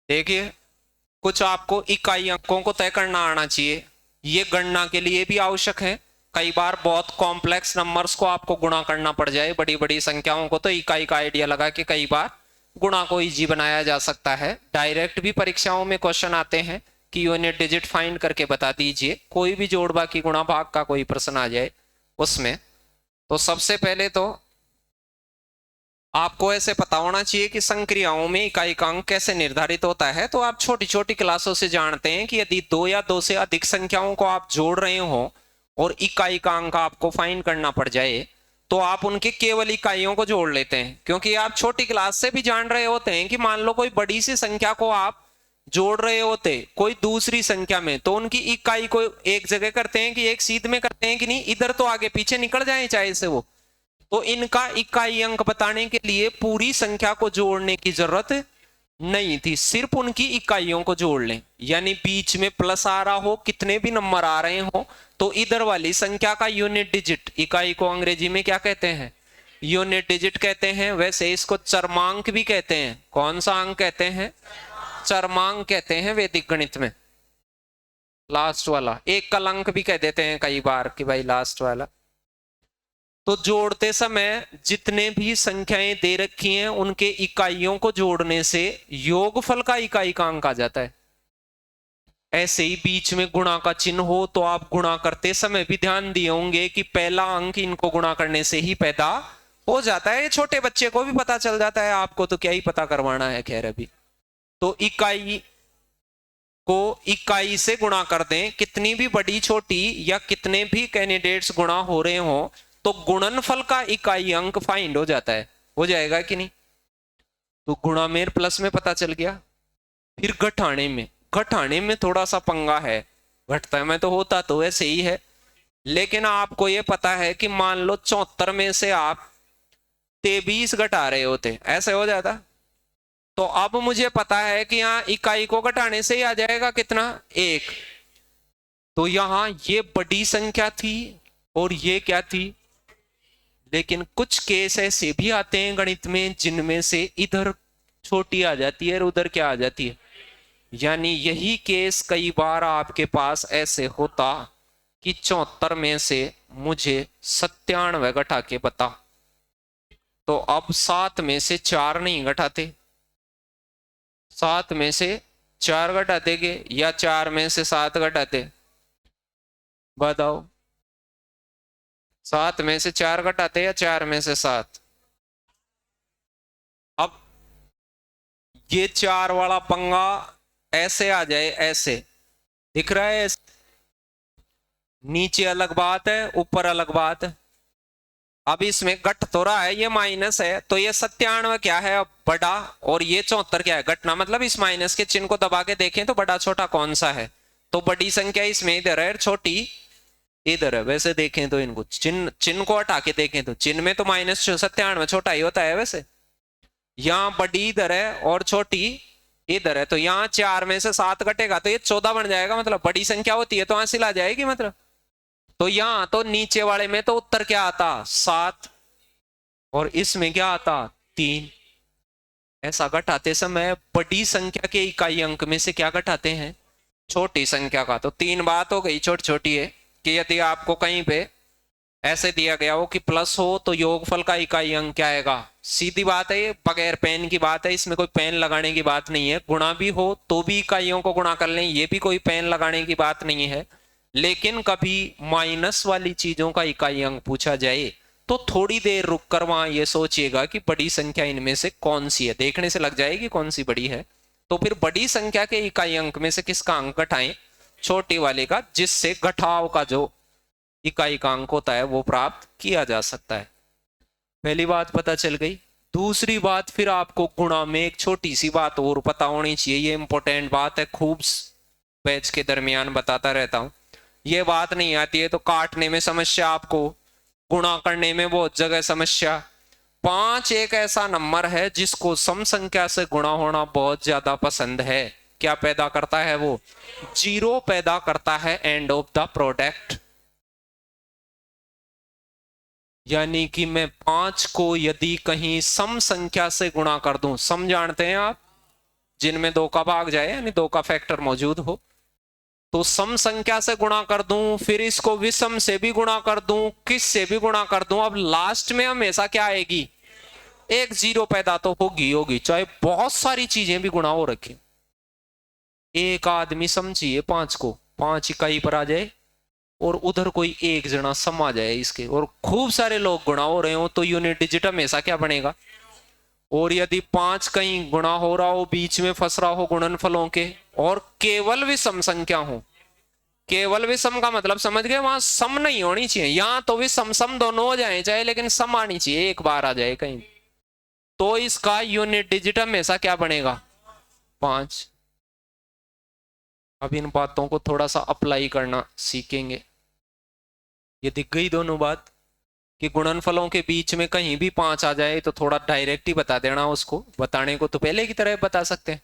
देखिए, कुछ आपको इकाई अंकों को तय करना आना चाहिए, ये गणना के लिए भी आवश्यक है। कई बार बहुत कॉम्प्लेक्स नंबर्स को आपको गुणा करना पड़ जाए, बड़ी बड़ी संख्याओं को, तो इकाई का आइडिया लगा के कई बार गुणा को इजी बनाया जा सकता है। डायरेक्ट भी परीक्षाओं में क्वेश्चन आते हैं कि यूनिट डिजिट फाइंड करके बता दीजिए, कोई भी जोड़ बाकी गुणा भाग का कोई प्रश्न आ जाए उसमें। तो सबसे पहले तो आपको ऐसे पता होना चाहिए कि संक्रियाओं में इकाई का अंक कैसे निर्धारित होता है। तो आप छोटी छोटी क्लासों से जानते हैं कि यदि दो या दो से अधिक संख्याओं को आप जोड़ रहे हो और इकाई का अंक आपको फाइंड करना पड़ जाए, तो आप उनके केवल इकाइयों को जोड़ लेते हैं। क्योंकि आप छोटी क्लास से भी जान रहे होते हैं कि मान लो कोई बड़ी सी संख्या को आप जोड़ रहे होते कोई दूसरी संख्या में, तो उनकी इकाई को एक जगह करते हैं कि एक सीध में करते हैं कि नहीं, इधर तो आगे पीछे निकल जाए चाहे से वो। तो इनका इकाई अंक बताने के लिए पूरी संख्या को जोड़ने की जरूरत नहीं थी, सिर्फ उनकी इकाइयों को जोड़ लें। यानी बीच में प्लस आ रहा हो, कितने भी नंबर आ रहे हो, तो इधर वाली संख्या का यूनिट डिजिट, इकाई को अंग्रेजी में क्या कहते हैं, यूनिट डिजिट कहते हैं। वैसे इसको चरमांक भी कहते हैं। कौन सा अंक कहते हैं? चरमांक कहते हैं वैदिक गणित में। लास्ट वाला एक कल अंक भी कह देते हैं कई बार कि भाई लास्ट वाला। तो जोड़ते समय जितने भी संख्याएं दे रखी हैं उनके इकाइयों को जोड़ने से योगफल का इकाई का अंक आ जाता है। ऐसे ही बीच में गुणा का चिन्ह हो तो आप गुणा करते समय भी ध्यान दिए होंगे कि पहला अंक इनको गुणा करने से ही पैदा हो जाता है। ये छोटे बच्चे को भी पता चल जाता है, आपको तो क्या ही पता करवाना है, खैर अभी। तो इकाई को इकाई से गुणा कर दें, कितनी भी बड़ी छोटी या कितने भी कैंडिडेट्स गुणा हो रहे हो तो गुणनफल का इकाई अंक फाइंड हो जाता है। हो जाएगा कि नहीं? तो गुणा में प्लस में पता चल गया। फिर घटाने में थोड़ा सा पंगा है। घटता में तो होता तो ऐसे ही है, लेकिन आपको ये पता है कि मान लो 74 में से आप 23 घटा रहे होते, ऐसे हो जाता। तो अब मुझे पता है कि यहाँ इकाई को घटाने से ही आ जाएगा कितना, 1। तो यहां ये बड़ी संख्या थी और ये क्या थी। लेकिन कुछ केस ऐसे भी आते हैं गणित में जिनमें से इधर छोटी आ जाती है और उधर क्या आ जाती है। यानी यही केस कई बार आपके पास ऐसे होता कि 74 में से मुझे 97 घटा के बता। तो अब 7 में से 4 नहीं घटाते, 7 में से 4 घटा देंगे या 4 में से 7 घटाते, बताओ। 7 में से 4 घटाते या 4 में से 7? अब ये 4 वाला पंगा ऐसे आ जाए, ऐसे दिख रहा है, नीचे अलग बात है ऊपर अलग बात है। अब इसमें घट तो रहा है, ये माइनस है, तो ये 97 क्या है अब बड़ा, और ये 74 क्या है घटना। मतलब इस माइनस के चिन्ह को दबा के देखें तो बड़ा छोटा कौन सा है, तो बड़ी संख्या इसमें इधर है, छोटी इधर है। वैसे देखें तो इनको चिन्ह को हटा के देखें तो चिन्ह में तो माइनस 97 छोटा ही होता है। वैसे यहाँ बड़ी इधर है और छोटी इधर है, तो यहाँ 4 में से 7 घटेगा तो ये 14 बन जाएगा। मतलब बड़ी संख्या होती है तो हासिल आ जाएगी। मतलब तो यहाँ तो नीचे वाले में तो उत्तर क्या आता, 7, और इसमें क्या आता, 3। ऐसा घटाते समय बड़ी संख्या के इकाई अंक में से क्या घटाते हैं, छोटी संख्या का। तो 3 बात हो गई छोटी छोटी है कि यदि आपको कहीं पे ऐसे दिया गया हो कि प्लस हो तो योगफल का इकाई अंक क्या आएगा, सीधी बात है, ये बगैर पेन की बात है, इसमें कोई पेन लगाने की बात नहीं है। गुणा भी हो तो भी इकाइयों को गुणा कर लें, ये भी कोई पेन लगाने की बात नहीं है। लेकिन कभी माइनस वाली चीजों का इकाई अंक पूछा जाए तो थोड़ी देर रुक कर वहां ये सोचिएगा कि बड़ी संख्या इनमें से कौन सी है, देखने से लग जाएगी कौन सी बड़ी है। तो फिर बड़ी संख्या के इकाई अंक में से किसका अंक घटाएं, छोटी वाले का, जिससे घटाव का जो इकाई का अंक होता है वो प्राप्त किया जा सकता है। पहली बात पता चल गई। दूसरी बात, फिर आपको गुणा में एक छोटी सी बात और पता होनी चाहिए, ये इंपॉर्टेंट बात है, खूब बैच के दरमियान बताता रहता हूं। ये बात नहीं आती है तो काटने में समस्या, आपको गुणा करने में बहुत जगह समस्या। 5 एक ऐसा नंबर है जिसको सम संख्या से गुणा होना बहुत ज्यादा पसंद है। क्या पैदा करता है वो, 0 पैदा करता है एंड ऑफ द प्रोडक्ट। यानी कि मैं 5 को यदि कहीं सम संख्या से गुणा कर दूं, सम जानते हैं आप, जिनमें 2 का भाग जाए यानी 2 का फैक्टर मौजूद हो। तो सम संख्या से गुणा कर दूं, फिर इसको विषम से भी गुणा कर दूं, किस से भी गुणा कर दूं, अब लास्ट में हमेशा क्या आएगी, एक जीरो पैदा तो होगी होगी, चाहे बहुत सारी चीजें भी गुणा हो रखी। एक आदमी समझिए 5 को 5 इकाई पर आ जाए और उधर कोई एक जना सम आ जाए इसके, और खूब सारे लोग गुणा हो रहे हो, तो यूनिट डिजिट हमेशा क्या बनेगा। और यदि 5 कहीं गुणा हो रहा हो, बीच में फंस रहा हो गुणनफलों के, और केवल विषम संख्या हो, केवल विषम का मतलब समझ गए, वहां सम नहीं होनी चाहिए, यहां तो विषम सम दोनों हो जाए चाहे, लेकिन सम आनी चाहिए, एक बार आ जाए कहीं, तो इसका यूनिट डिजिट हमेशा क्या बनेगा, 5। अब इन बातों को थोड़ा सा अप्लाई करना सीखेंगे। ये दिख गई दोनों बात कि गुणनफलों के बीच में कहीं भी 5 आ जाए तो थोड़ा डायरेक्ट ही बता देना, उसको बताने को तो पहले की तरह बता सकते हैं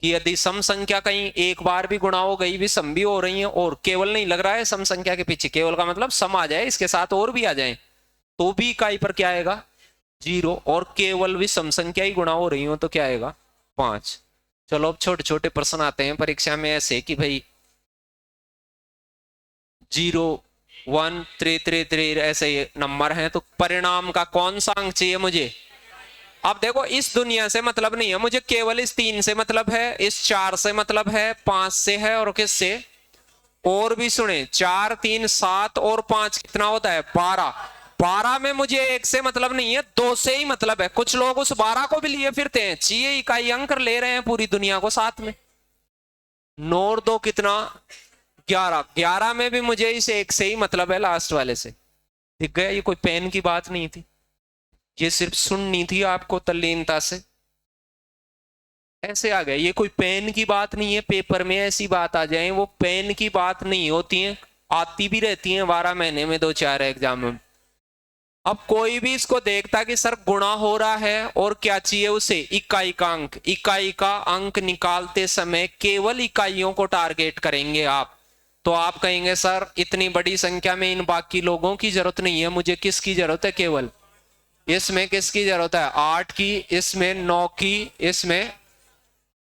कि यदि सम संख्या कहीं एक बार भी गुणा हो गई, भी सम भी हो रही है, और केवल नहीं लग रहा है सम संख्या के पीछे, केवल का मतलब सम आ जाए इसके साथ और भी आ जाए, तो भी इकाई पर क्या आएगा, 0, और केवल भी सम संख्या ही गुणा हो रही हो तो क्या आएगा, 5। चलो अब छोटे छोटे प्रश्न आते हैं परीक्षा में ऐसे कि भाई 0 1 3 3 3 ऐसे नंबर हैं, तो परिणाम का कौन सा अंक चाहिए मुझे। अब देखो इस दुनिया से मतलब नहीं है मुझे, केवल इस 3 से मतलब है, इस 4 से मतलब है, 5 से है, और किससे, और भी सुने 4 3 7 और 5 कितना होता है, 12। 12 में मुझे 1 से मतलब नहीं है, 2 से ही मतलब है। कुछ लोग उस 12 को भी लिए फिरते हैं, चाहिए इकाई अंक ले रहे हैं पूरी दुनिया को साथ में। 9 और 2 कितना, 11। 11 में भी मुझे इस 1 से ही मतलब है, लास्ट वाले से। दिख गया, ये कोई पेन की बात नहीं थी, ये सिर्फ सुननी थी आपको तल्लीनता से, ऐसे आ गया। ये कोई पेन की बात नहीं है, पेपर में ऐसी बात आ जाए वो पेन की बात नहीं होती है, आती भी रहती है 12 महीने में 2-4 एग्जाम में। अब कोई भी इसको देखता कि सर गुणा हो रहा है और क्या चाहिए उसे, इकाई का अंक। इकाई का अंक निकालते समय केवल इकाइयों को टारगेट करेंगे आप, तो आप कहेंगे सर इतनी बड़ी संख्या में इन बाकी लोगों की जरूरत नहीं है, मुझे किसकी जरूरत है, केवल इसमें किसकी जरूरत है, 8 की, इसमें 9 की, इसमें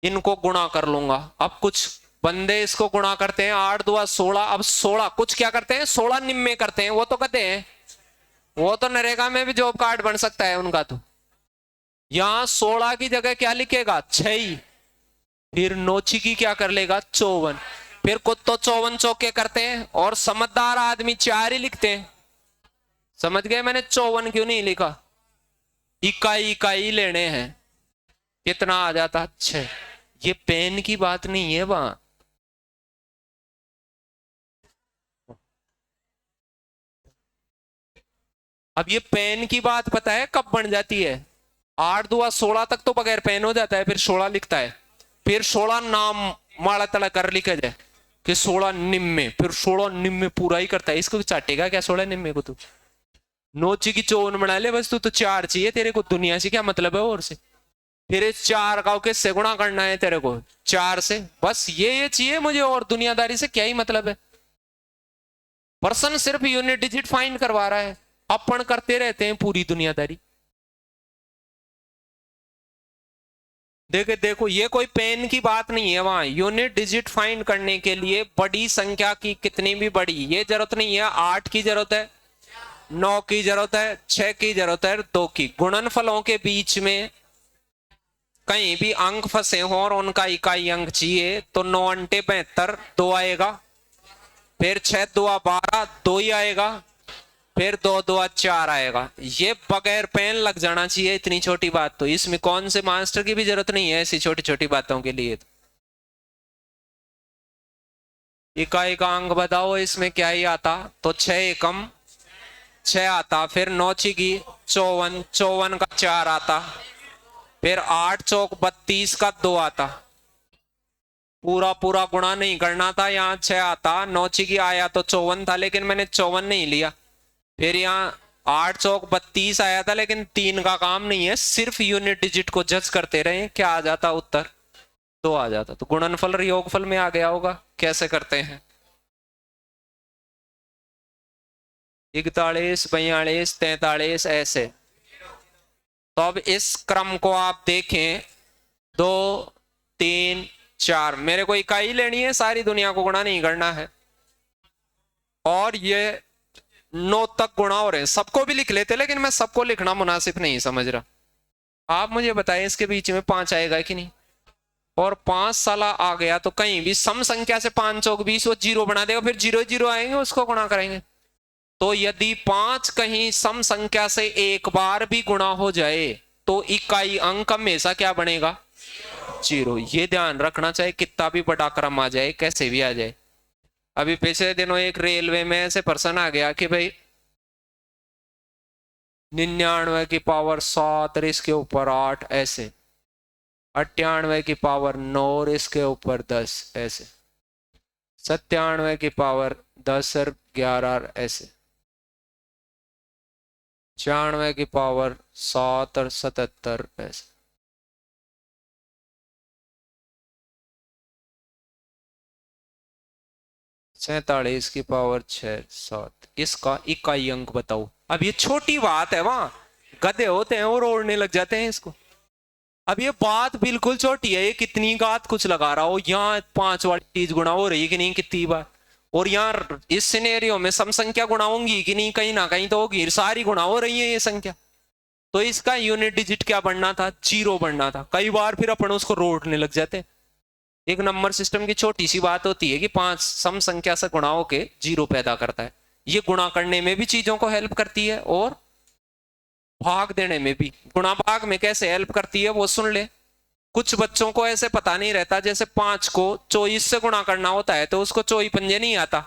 इनको गुणा कर लूंगा। अब कुछ बंदे इसको गुणा करते हैं, 8 2 16, अब 16 कुछ क्या करते हैं, 16 निम्मे करते हैं, वो तो कहते हैं वो तो नरेगा में भी जॉब कार्ड बन सकता है उनका। तो यहां 16 की जगह क्या लिखेगा, 6, फिर नोची की क्या कर लेगा, 54, फिर कुछ तो 54 चौके करते हैं, और समझदार आदमी 4 ही लिखते हैं। समझ गए मैंने 54 क्यों नहीं लिखा, इकाई इकाई लेने हैं, कितना आ जाता, 6। ये पेन की बात नहीं है वहां, अब ये पेन की बात पता है कब बन जाती है, 8 2 16 तक तो बगैर पेन हो जाता है, फिर 16 लिखता है, फिर 16 नाम माड़ा तड़ा कर लिखा जाए कि 16 निम्मे, फिर 16 निम्मे पूरा ही करता है। इसको चाटेगा क्या 16 निम्मे को, तू नोची की 54 बना ले बस, तू तो 4 चाहिए तेरे को, दुनिया से क्या मतलब है और से। फिर इस 4 का किससे गुणा करना है तेरे को, 4 से, बस ये चाहिए मुझे, और दुनियादारी से क्या ही मतलब है। पर्सन सिर्फ यूनिट डिजिट फाइंड करवा रहा है, अपन करते रहते हैं पूरी दुनियादारी। देखो ये कोई पेन की बात नहीं है, वहां यूनिट डिजिट फाइंड करने के लिए बड़ी संख्या की कितनी भी बड़ी ये जरूरत नहीं है, 8 की जरूरत है, 9 की जरूरत है, 6 की जरूरत है, 2 की। गुणनफलों के बीच में कहीं भी अंक फंसे हो और उनका इकाई अंक चाहिए, तो 9 अंटे 72, 2 आएगा, फिर 6 2 12, 2 ही आएगा, फिर 2 2 4 आएगा। ये बगैर पेन लग जाना चाहिए, इतनी छोटी बात, तो इसमें कौन से मास्टर की भी जरूरत नहीं है ऐसी छोटी छोटी बातों के लिए। इकाई का अंक बताओ, इसमें क्या ही आता, तो 6 एकम 6 आता, फिर 9 की 54, 54 का 4 आता, फिर 8 चौक 32 का 2 आता, पूरा पूरा गुणा नहीं करना था, यहाँ 6 आता, 9 की आया तो 54 था, लेकिन मैंने 54 नहीं लिया। फिर यहाँ 8 चौक 32 आया था, लेकिन 3 का काम नहीं है, सिर्फ यूनिट डिजिट को जज करते रहे, क्या आ जाता उत्तर, 2 आ जाता। तो गुणनफल योगफल में आ गया होगा, कैसे करते हैं, 41 42 43 ऐसे। तो अब इस क्रम को आप देखें, 2 3 4, मेरे को इकाई लेनी है, सारी दुनिया को गुणा नहीं करना है। और ये 9 तक गुणा हो रहे हैं, सबको भी लिख लेते, लेकिन मैं सबको लिखना मुनासिब नहीं समझ रहा। आप मुझे बताएं इसके बीच में 5 आएगा कि नहीं? और 5 साला आ गया तो कहीं भी सम संख्या से 5 चौक 20, वो 0 बना देगा, फिर 0 0 आएंगे, उसको गुणा करेंगे। तो यदि 5 कहीं सम संख्या से एक बार भी गुणा हो जाए तो इकाई अंक हमेशा क्या बनेगा? 0। ये ध्यान रखना, चाहे कितना भी बड़ा क्रम आ जाए, कैसे भी आ जाए। अभी पिछले दिनों एक रेलवे में ऐसे पर्सन आ गया कि भाई 99 की पावर 7 और इसके ऊपर 8 ऐसे, 98 की पावर 9 और इसके ऊपर 10 ऐसे, 97 की पावर 10 और 11 ऐसे, 96 की पावर 7 और 77 ऐसे। सैतालीस की पावर 6 7, इसका इकाई अंक बताओ। अब ये छोटी बात है, वहां गधे होते हैं और ओढ़ने लग जाते हैं इसको। अब ये बात बिल्कुल छोटी है, ये कितनी गात कुछ लगा रहा हो, यहाँ 5 वाली चीज गुणा हो रही है कि नहीं कितनी बार, और यहाँ इस सिनेरियो में सम संख्या गुणा होंगी कि नहीं, कहीं ना कहीं तो होगी, सारी गुणा हो रही है ये संख्या। तो इसका यूनिट डिजिट क्या बढ़ना था? 0 बढ़ना था। कई बार फिर अपन उसको रोटने लग जाते हैं। एक नंबर सिस्टम की छोटी सी बात होती है कि 5 सम संख्या से गुणा होके 0 पैदा करता है। ये गुणा करने में भी चीजों को हेल्प करती है और भाग देने में भी। गुणा भाग में कैसे हेल्प करती है वो सुन ले। कुछ बच्चों को ऐसे पता नहीं रहता, जैसे 5 को 24 से गुणा करना होता है तो उसको 24 पंजे नहीं आता।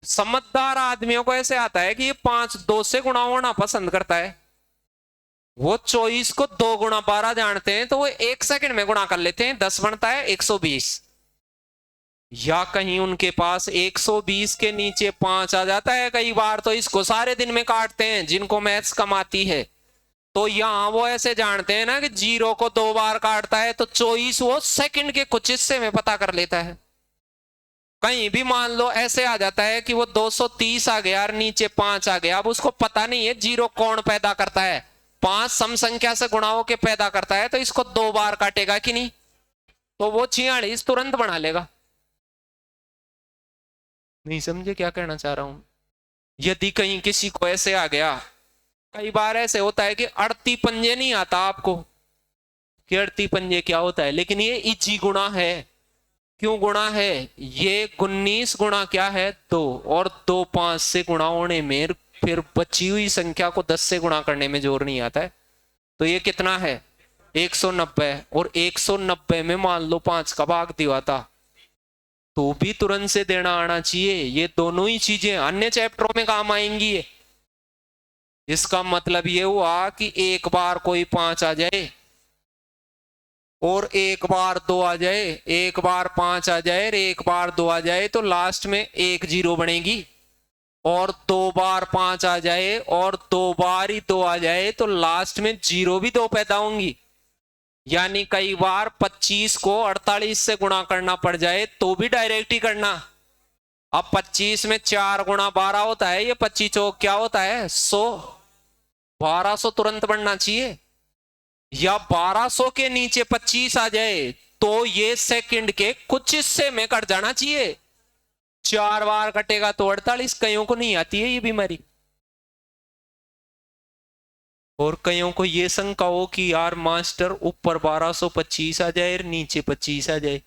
समझदार आदमियों को ऐसे आता है कि ये 5 2 से गुणा होना पसंद करता है, वो 24 को 2 गुणा 12 जानते हैं, तो वो 1 सेकंड में गुणा कर लेते हैं, 10 बनता है 120। या कहीं उनके पास 120 के नीचे 5 आ जाता है कई बार, तो इसको सारे दिन में काटते हैं जिनको मैथ्स कमाती है। तो यहां वो ऐसे जानते हैं ना कि 0 को 2 बार काटता है तो 24 वो सेकंड के कुछ हिस्से में पता कर लेता है। कहीं भी मान लो ऐसे आ जाता है कि वो 230 आ गया और नीचे 5 आ गया, अब उसको पता नहीं है 0 कौन पैदा करता है, 5 सम संख्या से गुणा होके पैदा करता है, तो इसको 2 बार काटेगा कि नहीं, तो वो 46 तुरंत बना लेगा। नहीं समझे क्या कहना चाह रहा हूं? यदि कहीं किसी को ऐसे आ गया, कई बार ऐसे होता है कि अड़ती पंजे नहीं आता आपको कि अड़ती पंजे क्या होता है, लेकिन ये इजी गुणा है। क्यों गुणा है? ये 19 गुणा क्या है? 2, और 2 5 से गुणा होने में फिर बची हुई संख्या को 10 से गुणा करने में जोर नहीं आता है। तो ये कितना है? 190। और 190 में मान लो 5 का भाग दिया था तो भी तुरंत से देना आना चाहिए। ये दोनों ही चीजें अन्य चैप्टरों में काम आएंगी। इसका मतलब ये हुआ कि एक बार कोई 5 आ जाए और एक बार 2 आ जाए, एक बार 5 आ जाए और एक बार 2 आ जाए, तो लास्ट में 1 0 बनेगी। और 2 बार 5 आ जाए और 2 बार ही 2 आ जाए तो लास्ट में 0 भी 2 पैदा होंगी। यानी कई बार 25 को 48 से गुणा करना पड़ जाए तो भी डायरेक्ट ही करना। अब 25 में 4 गुणा 12 होता है, ये 25 चौक क्या होता है? 100। 1200 तुरंत बढ़ना चाहिए। या 1200 के नीचे 25 आ जाए तो ये सेकंड के कुछ हिस्से में कट जाना चाहिए। 4 बार कटेगा तो 48। कईयों को नहीं आती है ये बीमारी, और कईयों को ये शंका हो कि यार मास्टर ऊपर 1225 आ जाए और नीचे 25 आ जाए,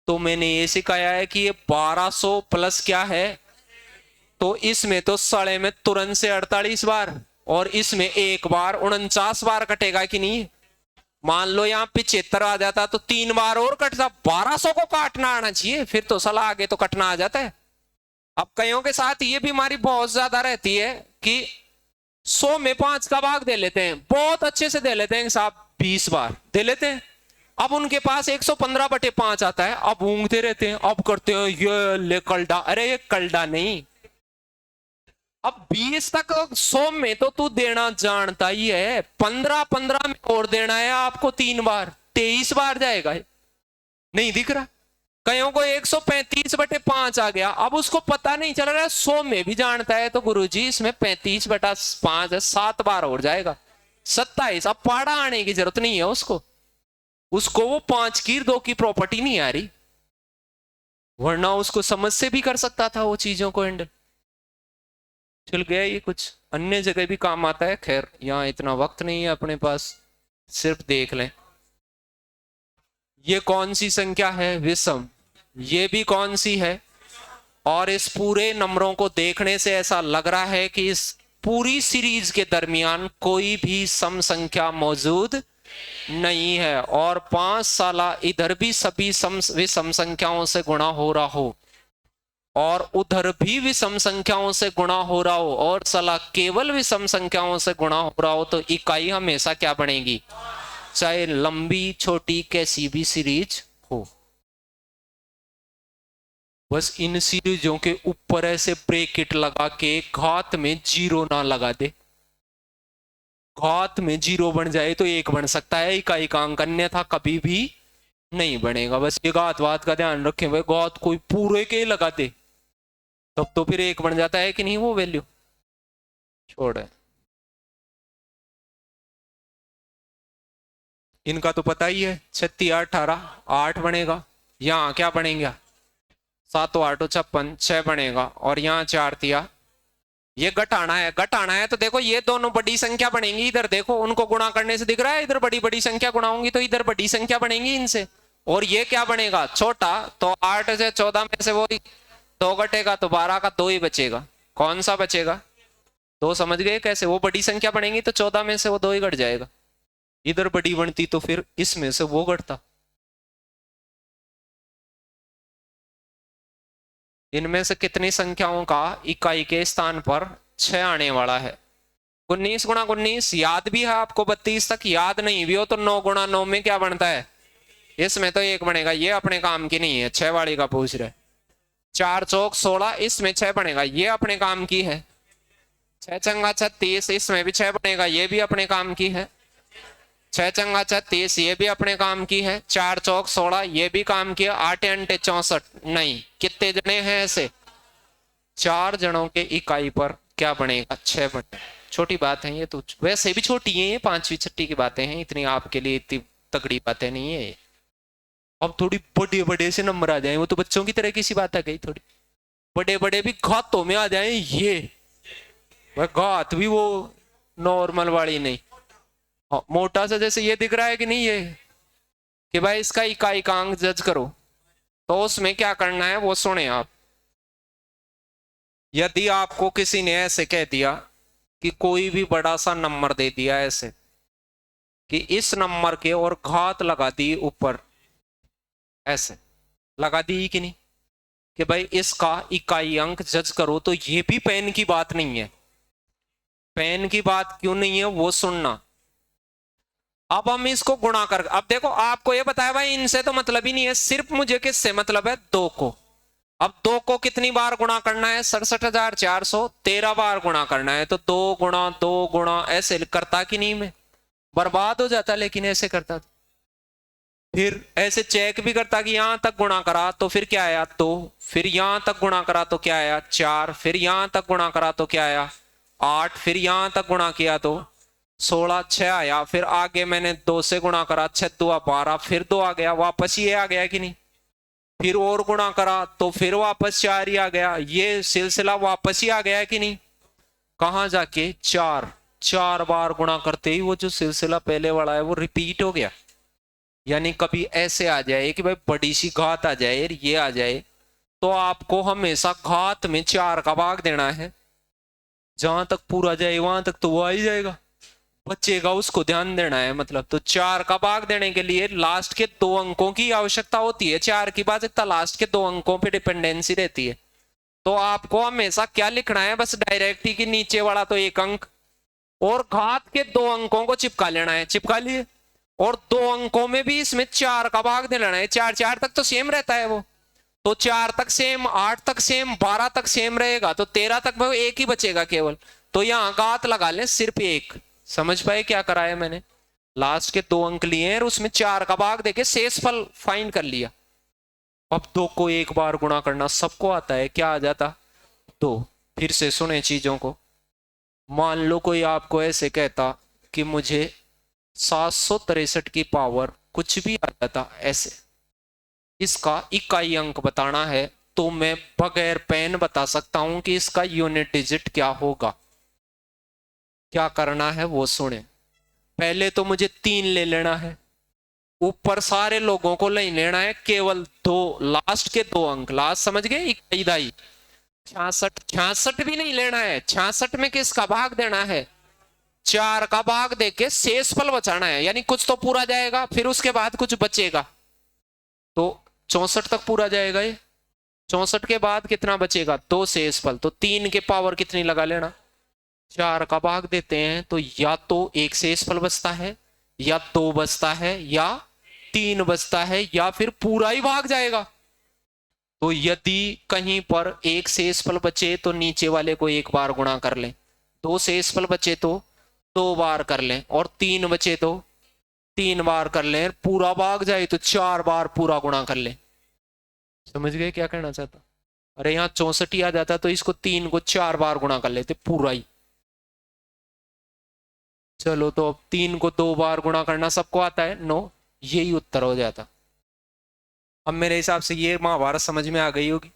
तो मैंने ये सिखाया है कि ये 1200 प्लस क्या है, तो इसमें तो साढ़े में तुरंत से 48 बार और इसमें एक बार 49 बार कटेगा कि नहीं। मान लो यहाँ 75 आ जाता तो 3 बार और कटता। 1200 को काटना आना चाहिए, फिर तो सलाह आगे तो कटना आ जाता है। अब कईयों के साथ ये बीमारी बहुत ज्यादा रहती है कि 100 में 5 का भाग दे लेते हैं, बहुत अच्छे से दे लेते हैं साहब, 20 बार दे लेते हैं। अब उनके पास 115/5 आता है, अब ऊँगते रहते हैं, अब करते हैं ये ले कलडा। अरे ये कलडा नहीं, अब 20 तक 100 में तो तू देना जानता ही है, 15 में और देना है आपको 3 बार, 23 बार जाएगा। नहीं दिख रहा? कईयों को 135/5 आ गया, अब उसको पता नहीं चल रहा है, 100 में भी जानता है तो गुरुजी इसमें 35/5 है, 7 बार और जाएगा, 27। अब पहाड़ा आने की जरूरत नहीं है उसको, उसको वो 5 की 2 की प्रॉपर्टी नहीं आ रही, वरना उसको समझ से भी कर सकता था वो चीजों को हैंडल। चल गया, ये कुछ अन्य जगह भी काम आता है। खैर यहाँ इतना वक्त नहीं है अपने पास, सिर्फ देख लें ये कौन सी संख्या है, विषम। ये भी कौन सी है, और इस पूरे नंबरों को देखने से ऐसा लग रहा है कि इस पूरी सीरीज के दरमियान कोई भी सम संख्या मौजूद नहीं है, और 5 साला इधर भी सभी विषम संख्याओं से गुणा हो रहा हो और उधर भी विषम संख्याओं से गुणा हो रहा हो और साला केवल विषम संख्याओं से गुणा हो रहा हो, तो इकाई हमेशा क्या बनेगी, चाहे लंबी छोटी कैसी भी सीरीज हो। बस इन सीरीजों के ऊपर ऐसे ब्रैकेट लगा के घात में 0 ना लगा दे, घात में 0 बन जाए तो 1 बन सकता है, इकाई का अंक अन्यथा कभी भी नहीं बनेगा। बस ये घात का ध्यान रखें भाई, घात कोई पूरे के लगा दे तब तो फिर 1 बन जाता है कि नहीं वो वैल्यू, छोड़। इनका तो पता ही है, 36 18 8 बनेगा, यहाँ क्या बनेगा 7 8 56 6 बनेगा, और यहाँ 4 तिया, ये घटाना है। घटाना है तो देखो ये दोनों बड़ी संख्या बनेंगी, इधर देखो उनको गुणा करने से दिख रहा है, इधर बड़ी बड़ी संख्या गुणा होंगी तो इधर बड़ी संख्या बनेगी इनसे, और ये क्या बनेगा छोटा, तो 8 से 14 में से वो 2 घटेगा तो 12 का 2 ही बचेगा। कौन सा बचेगा, 2, समझ गए कैसे, वो बड़ी संख्या बनेगी तो 14 में से वो 2 ही घट जाएगा, इधर बड़ी बनती तो फिर इसमें से वो घटता। इनमें से कितनी संख्याओं का इकाई के स्थान पर 6 आने वाला है, 19 गुणा 19, याद भी है आपको 32 तक, याद नहीं भी हो तो 9 गुणा 9 में क्या बनता है, इसमें तो 1 बनेगा, ये अपने काम की नहीं है, 6 वाली का पूछ रहे। 4 चौक 16, इसमें 6 बनेगा, ये अपने काम की है। 6 चंगा 36, इसमें भी 6 बनेगा, ये भी अपने काम की है। 6 चंगा 36, ये भी अपने काम की है। 4 चौक 16, ये भी काम की है। 8 अंटे 64, नहीं, कितने जने हैं ऐसे, 4 जनों के इकाई पर क्या बनेगा, 6 बने। छोटी बात है ये तो, वैसे भी छोटी है ये, 5वीं 6वीं की बातें हैं, इतनी आपके लिए इतनी तगड़ी बातें नहीं है। अब थोड़ी बड़े बड़े से नंबर आ जाए, वो तो बच्चों की तरह की सी बात आ गई, थोड़ी बड़े बड़े भी घातों में आ जाए, ये घात भी वो नॉर्मल वाली नहीं, मोटा सा जैसे ये दिख रहा है कि नहीं, ये कि भाई इसका इकाई का अंक जज करो, तो उसमें क्या करना है वो सुने आप। यदि आपको किसी ने ऐसे कह दिया कि कोई भी बड़ा सा नंबर दे दिया ऐसे कि इस नंबर के और घात लगा दी ऊपर, ऐसे लगा दी कि नहीं, कि भाई इसका इकाई अंक जज करो, तो ये भी पेन की बात नहीं है। पेन की बात क्यों नहीं है वो सुनना। अब हम इसको गुणा कर, अब देखो आपको ये बताया भाई इनसे तो मतलब ही नहीं है, सिर्फ मुझे किससे मतलब है, 2 को। अब 2 को कितनी बार गुणा करना है, 67,413 बार गुणा करना है, तो 2 गुणा 2 गुणा ऐसे करता कि नहीं, मैं बर्बाद हो जाता, लेकिन ऐसे करता। फिर ऐसे चेक भी करता कि यहां तक गुणा करा तो फिर क्या आया 2, फिर यहां तक गुणा करा तो क्या आया 4, फिर यहां तक गुणा करा तो क्या आया 8, फिर यहां तक गुणा किया तो 16, 6 आया, फिर आगे मैंने 2 से गुणा करा, 6 2 12, फिर 2 आ गया, वापस ये आ गया कि नहीं, फिर और गुणा करा तो फिर वापस 4 ही आ गया, ये सिलसिला वापस ही आ गया कि नहीं, कहां जाके 4 बार गुणा करते ही वो जो सिलसिला पहले वाला है वो रिपीट हो गया। यानी कभी ऐसे आ जाए कि भाई बड़ी सी घात आ जाए, ये आ जाए, तो आपको हमेशा घात में 4 का भाग देना है, जहां तक पूरा जाए वहां तक तो वो आ ही जाएगा, बचेगा उसको ध्यान देना है। मतलब तो 4 का भाग देने के लिए लास्ट के 2 अंकों की आवश्यकता होती है, 4 की भाजकता लास्ट के 2 अंकों पे डिपेंडेंसी रहती है। तो आपको हमेशा क्या लिखना है, बस डायरेक्ट ही कि नीचे वाला तो 1 अंक और घात के 2 अंकों को चिपका लेना है, चिपका लिए, और 2 अंकों में भी इसमें 4 का भाग दे लेना है। 4 तक तो सेम रहता है वो, तो 4 तक सेम, 8 तक सेम, 12 तक सेम रहेगा, तो 13 तक वो 1 ही बचेगा केवल, तो यहाँ घात लगा लें सिर्फ 1। समझ पाए क्या करा है मैंने, लास्ट के 2 अंक लिए और उसमें 4 का भाग देके शेषफल फाइंड कर लिया। अब 2 को 1 बार गुणा करना सबको आता है, क्या आ जाता 2। फिर से सुने चीजों को, मान लो कोई आपको ऐसे कहता कि मुझे 763 की पावर कुछ भी आ जाता ऐसे, इसका इकाई अंक बताना है तो मैं बगैर पेन बता सकता हूं कि इसका यूनिट डिजिट क्या होगा। क्या करना है वो सुने। पहले तो मुझे 3 ले लेना है, ऊपर सारे लोगों को नहीं लेना है, केवल 2 लास्ट के 2 अंक, लास्ट समझ गए, इकाई दाई। 66 भी नहीं लेना है, 66 में किसका भाग देना है, 4 का भाग देके शेषफल बचाना है, यानी कुछ तो पूरा जाएगा फिर उसके बाद कुछ बचेगा, तो 64 तक पूरा जाएगा ये। 64 के बाद कितना बचेगा, 2 शेषफल, तो 3 के पावर कितनी लगा लेना, 4 का भाग देते हैं तो या तो 1 शेषफल बचता है, या 2 बचता है, या 3 बचता है, या फिर पूरा ही भाग जाएगा। तो यदि कहीं पर 1 शेषफल बचे तो नीचे वाले को 1 बार गुणा कर लें, 2 शेषफल बचे तो 2 बार कर लें, और 3 बचे तो 3 बार कर लें, पूरा भाग जाए तो 4 बार पूरा गुणा कर लें। समझ गए क्या कहना चाहता। अरे यहाँ 64 ही आ जाता तो इसको 3 को 4 बार गुणा कर लेते पूरा ही। चलो तो अब 3 को 2 बार गुणा करना सबको आता है, नो, यही उत्तर हो जाता। अब मेरे हिसाब से ये महाभारत समझ में आ गई होगी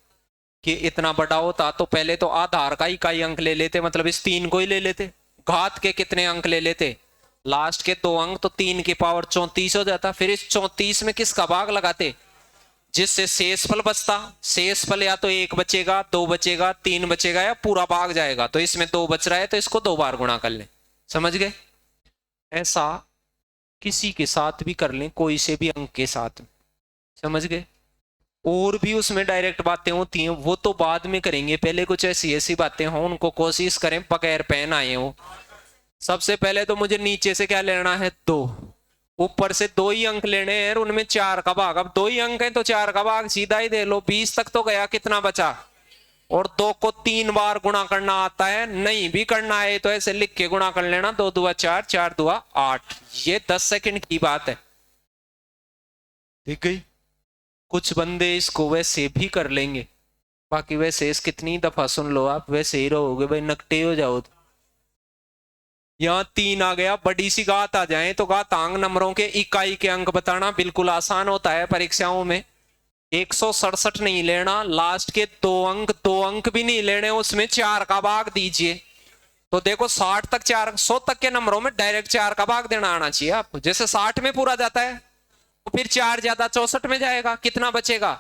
कि इतना बड़ा होता तो पहले तो आधार का इकाई अंक ले लेते, मतलब इस 3 को ही ले लेते, घात के कितने अंक ले लेते, लास्ट के 2 अंक, तो 3 की पावर 34 हो जाता। फिर इस 34 में किसका भाग लगाते, जिससे शेषफल बचता, शेषफल या तो 1 बचेगा, 2 बचेगा, 3 बचेगा, या पूरा भाग जाएगा, तो इसमें 2 बच रहा है तो इसको 2 बार गुणा कर लें। समझ गए। ऐसा किसी के साथ भी कर लें, कोई से भी अंक के साथ, समझ गए। और भी उसमें डायरेक्ट बातें होती हैं, वो तो बाद में करेंगे, पहले कुछ ऐसी ऐसी बातें हों उनको कोशिश करें बगैर पेन आए हो। सबसे पहले तो मुझे नीचे से क्या लेना है, 2, ऊपर से 2 ही अंक लेने हैं, उनमें 4 का भाग, अब 2 ही अंक है तो 4 का भाग सीधा ही दे लो, 20 तक तो गया, कितना बचा, और 2 को 3 बार गुणा करना आता है, नहीं भी करना है तो ऐसे लिख के गुणा कर लेना, 2 दूआ 4, 4 दूआ 8, ये 10 सेकंड की बात है, ठीक है। कुछ बंदे इसको वैसे भी कर लेंगे, बाकी वैसे इस कितनी दफा सुन लो आप, वैसे ही रहोगे भाई, नकटे हो जाओ। यहाँ 3 आ गया, बड़ी सी घात आ जाए तो घातांक नंबरों के इकाई के अंक बताना बिल्कुल आसान होता है परीक्षाओं में। 167 नहीं लेना, लास्ट के 2 अंक भी नहीं लेने, उसमें 4 का भाग दीजिए, तो देखो 60 तक 4, 100 तक के नंबरों में डायरेक्ट 4 का भाग देना आना चाहिए आपको। जैसे 60 में पूरा जाता है तो फिर 4 ज्यादा 64 में जाएगा, कितना बचेगा,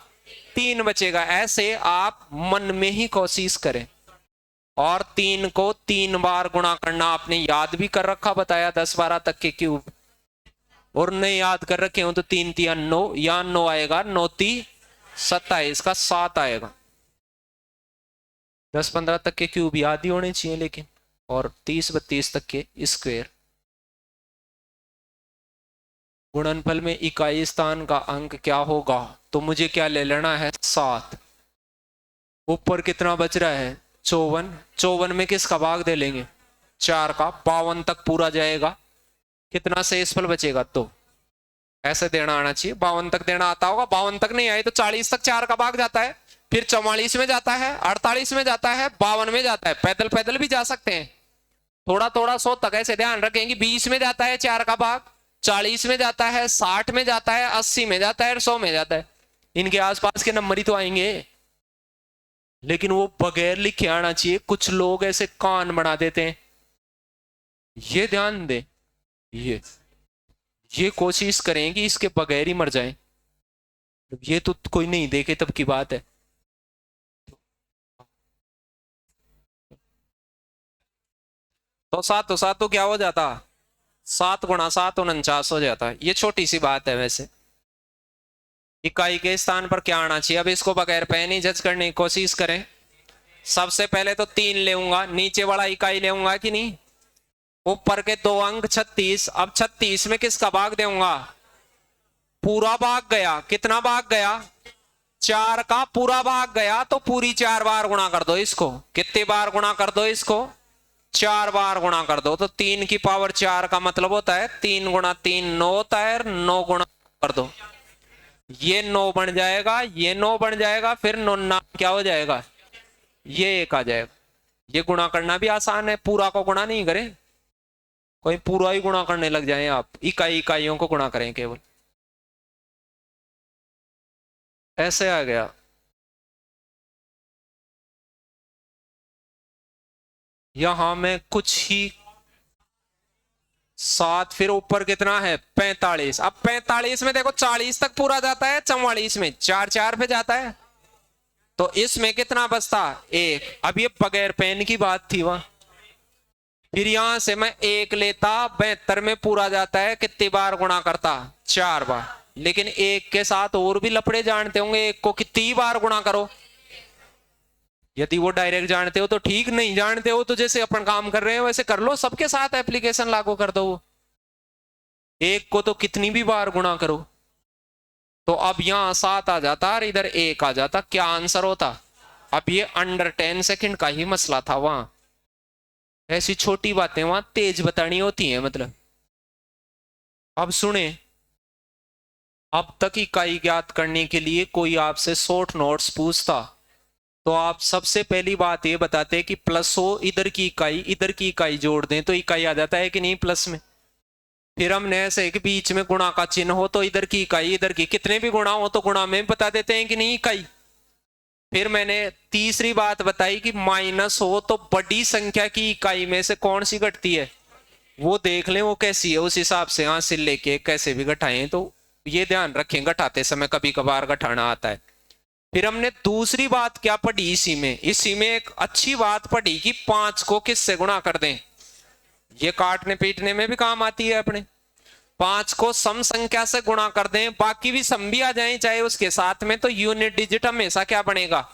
3 बचेगा। ऐसे आप मन में ही कोशिश करें, और 3 को 3 बार गुणा करना आपने याद भी कर रखा, बताया 10-12 तक के क्यूब, और नहीं याद कर रखे हो तो 3 3 9, या 9 आएगा, 9 3 27 का 7 आएगा। 10-15 तक के क्यूब याद ही होने चाहिए लेकिन, और 30-32 तक के स्क्वायर। गुणनफल में इकाई स्थान का अंक क्या होगा, तो मुझे क्या ले लेना है, 7, ऊपर कितना बच रहा है, 54, 54 में किसका भाग दे लेंगे, 4 का, 52 तक पूरा जाएगा, कितना शेषफल बचेगा, 2, ऐसे देना आना चाहिए। 52 तक देना आता होगा, 52 तक नहीं आए तो 40 तक 4 का भाग जाता है, फिर 44 में जाता है, 48 में जाता है, 52 में जाता है, पैदल पैदल भी जा सकते हैं, थोड़ा थोड़ा 100 तक, ऐसे ध्यान रखेंगे। 20 में जाता है 4 का भाग, 40 में जाता है, 60 में जाता है, 80 में जाता है, 100 में जाता है, इनके आसपास के नंबर ही तो आएंगे, लेकिन वो बगैर लिखे आना चाहिए। कुछ लोग ऐसे कान बना देते हैं, ये ध्यान दें, ये कोशिश करें कि इसके बगैर ही मर जाएं, ये तो कोई नहीं देखे तब की बात है। तो 7 तो क्या हो जाता, 7 गुणा 7 49 हो जाता है। ये छोटी सी बात है वैसे। इकाई के स्थान पर क्या आना चाहिए, अब इसको बगैर पेन ही जज करने की कोशिश करें। सबसे पहले तो 3 लेऊंगा, नीचे वाला इकाई लेऊंगा कि नहीं, ऊपर के 2 अंक 36, अब 36 में किसका भाग देऊंगा, पूरा भाग गया, कितना भाग गया, 4 का पूरा भाग गया, तो पूरी 4 बार गुणा कर दो इसको, कितने बार गुणा कर दो इसको, 4 बार गुणा कर दो, तो 3 की पावर 4 का मतलब होता है 3 गुणा 3 9 होता है, 9 गुणा कर दो, ये 9 बन जाएगा, ये 9 बन जाएगा, फिर 9 नाम क्या हो जाएगा, ये 1 आ जाएगा। ये गुणा करना भी आसान है, पूरा को गुणा नहीं करें, कोई पूरा ही गुणा करने लग जाए आप, इकाइयों को गुणा करें केवल। ऐसे आ गया, यहां में कुछ ही 7, फिर ऊपर कितना है 45। अब 45 में देखो 40 तक पूरा जाता है, 44 में 4 4 पे जाता है, तो इसमें कितना बचता 1। अब ये बगैर पेन की बात थी वहां, फिर यहां से मैं 1 लेता, 72 में पूरा जाता है, कितनी बार गुणा करता 4 बार। लेकिन 1 के साथ और भी लपड़े जानते होंगे, 1 को कितनी बार गुणा करो। यदि वो डायरेक्ट जानते हो तो ठीक, नहीं जानते हो तो जैसे अपन काम कर रहे हैं वैसे कर लो, सबके साथ एप्लीकेशन लागू कर दो। 1 को तो कितनी भी बार गुणा करो। तो अब यहां 7 आ जाता और इधर 1 आ जाता, क्या आंसर होता। अब ये अंडर 10 सेकंड का ही मसला था वहां, ऐसी छोटी बातें वहां तेज बतानी होती हैं मतलब। अब सुने, अब तक इकाई ज्ञात करने के लिए कोई आपसे शॉर्ट नोट्स पूछता तो आप सबसे पहली बात ये बताते कि प्लस हो, इधर की इकाई जोड़ दें तो इकाई आ जाता है कि नहीं प्लस में। फिर हमने ऐसे कि बीच में गुणा का चिन्ह हो तो इधर की इकाई इधर की, कितने भी गुणा हो तो गुणा में बता देते हैं कि नहीं इकाई। फिर मैंने तीसरी बात बताई कि माइनस हो तो बड़ी संख्या की इकाई में से कौन सी घटती है वो देख लें वो कैसी है, उस हिसाब से हाथ से लेके कैसे भी घटाएं। तो ये ध्यान रखें घटाते समय कभी कभार घटाना आता है। फिर हमने दूसरी बात क्या पढ़ी इसी में एक अच्छी बात पढ़ी कि 5 को किससे गुणा कर दें, ये काटने पीटने में भी काम आती है अपने। 5 को सम संख्या से गुणा कर दें, बाकी भी सम भी आ जाए चाहे उसके साथ में, तो यूनिट डिजिट हमेशा क्या बनेगा,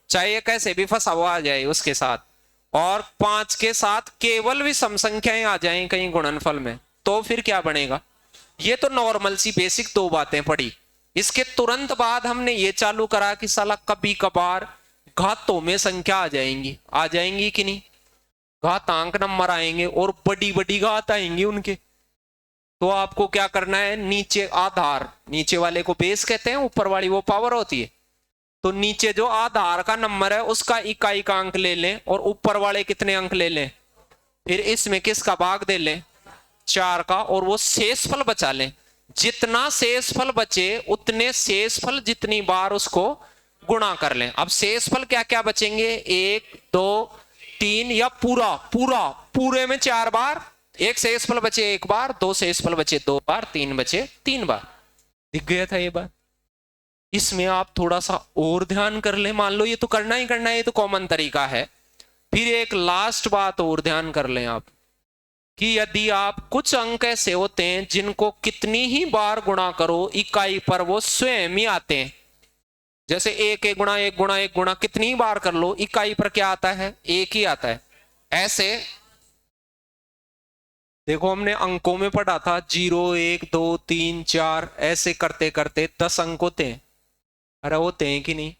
चाहे ये कैसे भी फंसा हुआ आ जाए उसके साथ। और 5 के साथ केवल भी सम संख्याएं आ जाएं कहीं गुणनफल में तो फिर क्या बनेगा। ये तो नॉर्मल सी बेसिक 2 बातें पढ़ी। इसके तुरंत बाद हमने ये चालू करा कि साला कभी कभार घातों में संख्या आ जाएंगी कि नहीं, घातांक नंबर आएंगे और बड़ी बड़ी घात आएंगी उनके। तो आपको क्या करना है, नीचे आधार, नीचे वाले को बेस कहते हैं, ऊपर वाली वो पावर होती है। तो नीचे जो आधार का नंबर है उसका इकाई का अंक ले लें और ऊपर वाले कितने अंक ले लें, फिर इसमें किसका भाग दे लें 4 का, और वो शेषफल बचा लें। जितना शेषफल बचे उतने शेषफल जितनी बार उसको गुणा कर लें। अब शेषफल क्या क्या बचेंगे, 1 2 3 या पूरे में 4 बार, एक शेषफल बचे 1 बार, 2 शेषफल बचे 2 बार, 3 बचे 3 बार। दिख गया था ये बात। इसमें आप थोड़ा सा और ध्यान कर ले, मान लो ये तो करना ही करना है, ये तो कॉमन तरीका है। फिर एक लास्ट बात और ध्यान कर लें आप कि यदि आप कुछ अंक ऐसे होते हैं जिनको कितनी ही बार गुणा करो इकाई पर वो स्वयं ही आते हैं, जैसे 1 गुणा 1 गुणा 1 गुणा कितनी बार कर लो इकाई पर क्या आता है 1 ही आता है। ऐसे देखो हमने अंकों में पढ़ा था 0 1 2 3 4, ऐसे करते करते 10 अंक होते हैं। अरे होते हैं कि नहीं,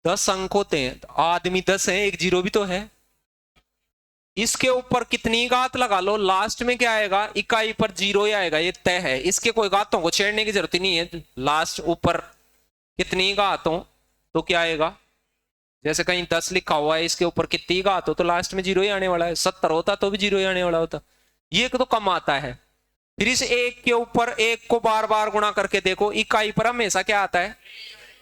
10 अंक होते हैं, आदमी 10 है, एक 0 भी तो है। इसके ऊपर कितनी घात लगा लो लास्ट में क्या आएगा, इकाई पर 0 ही आएगा, ये तय है। इसके कोई घातों को छेड़ने की जरूरत ही नहीं है, लास्ट ऊपर कितनी घात हो तो क्या आएगा। जैसे कहीं 10 लिखा हुआ है, इसके ऊपर कितनी घात हो तो लास्ट में 0 ही आने वाला है। 70 होता तो भी 0 ही आने वाला होता, ये तो कम आता है। फिर इस 1 के ऊपर 1 को बार बार गुणा करके देखो, इकाई पर हमेशा क्या आता है,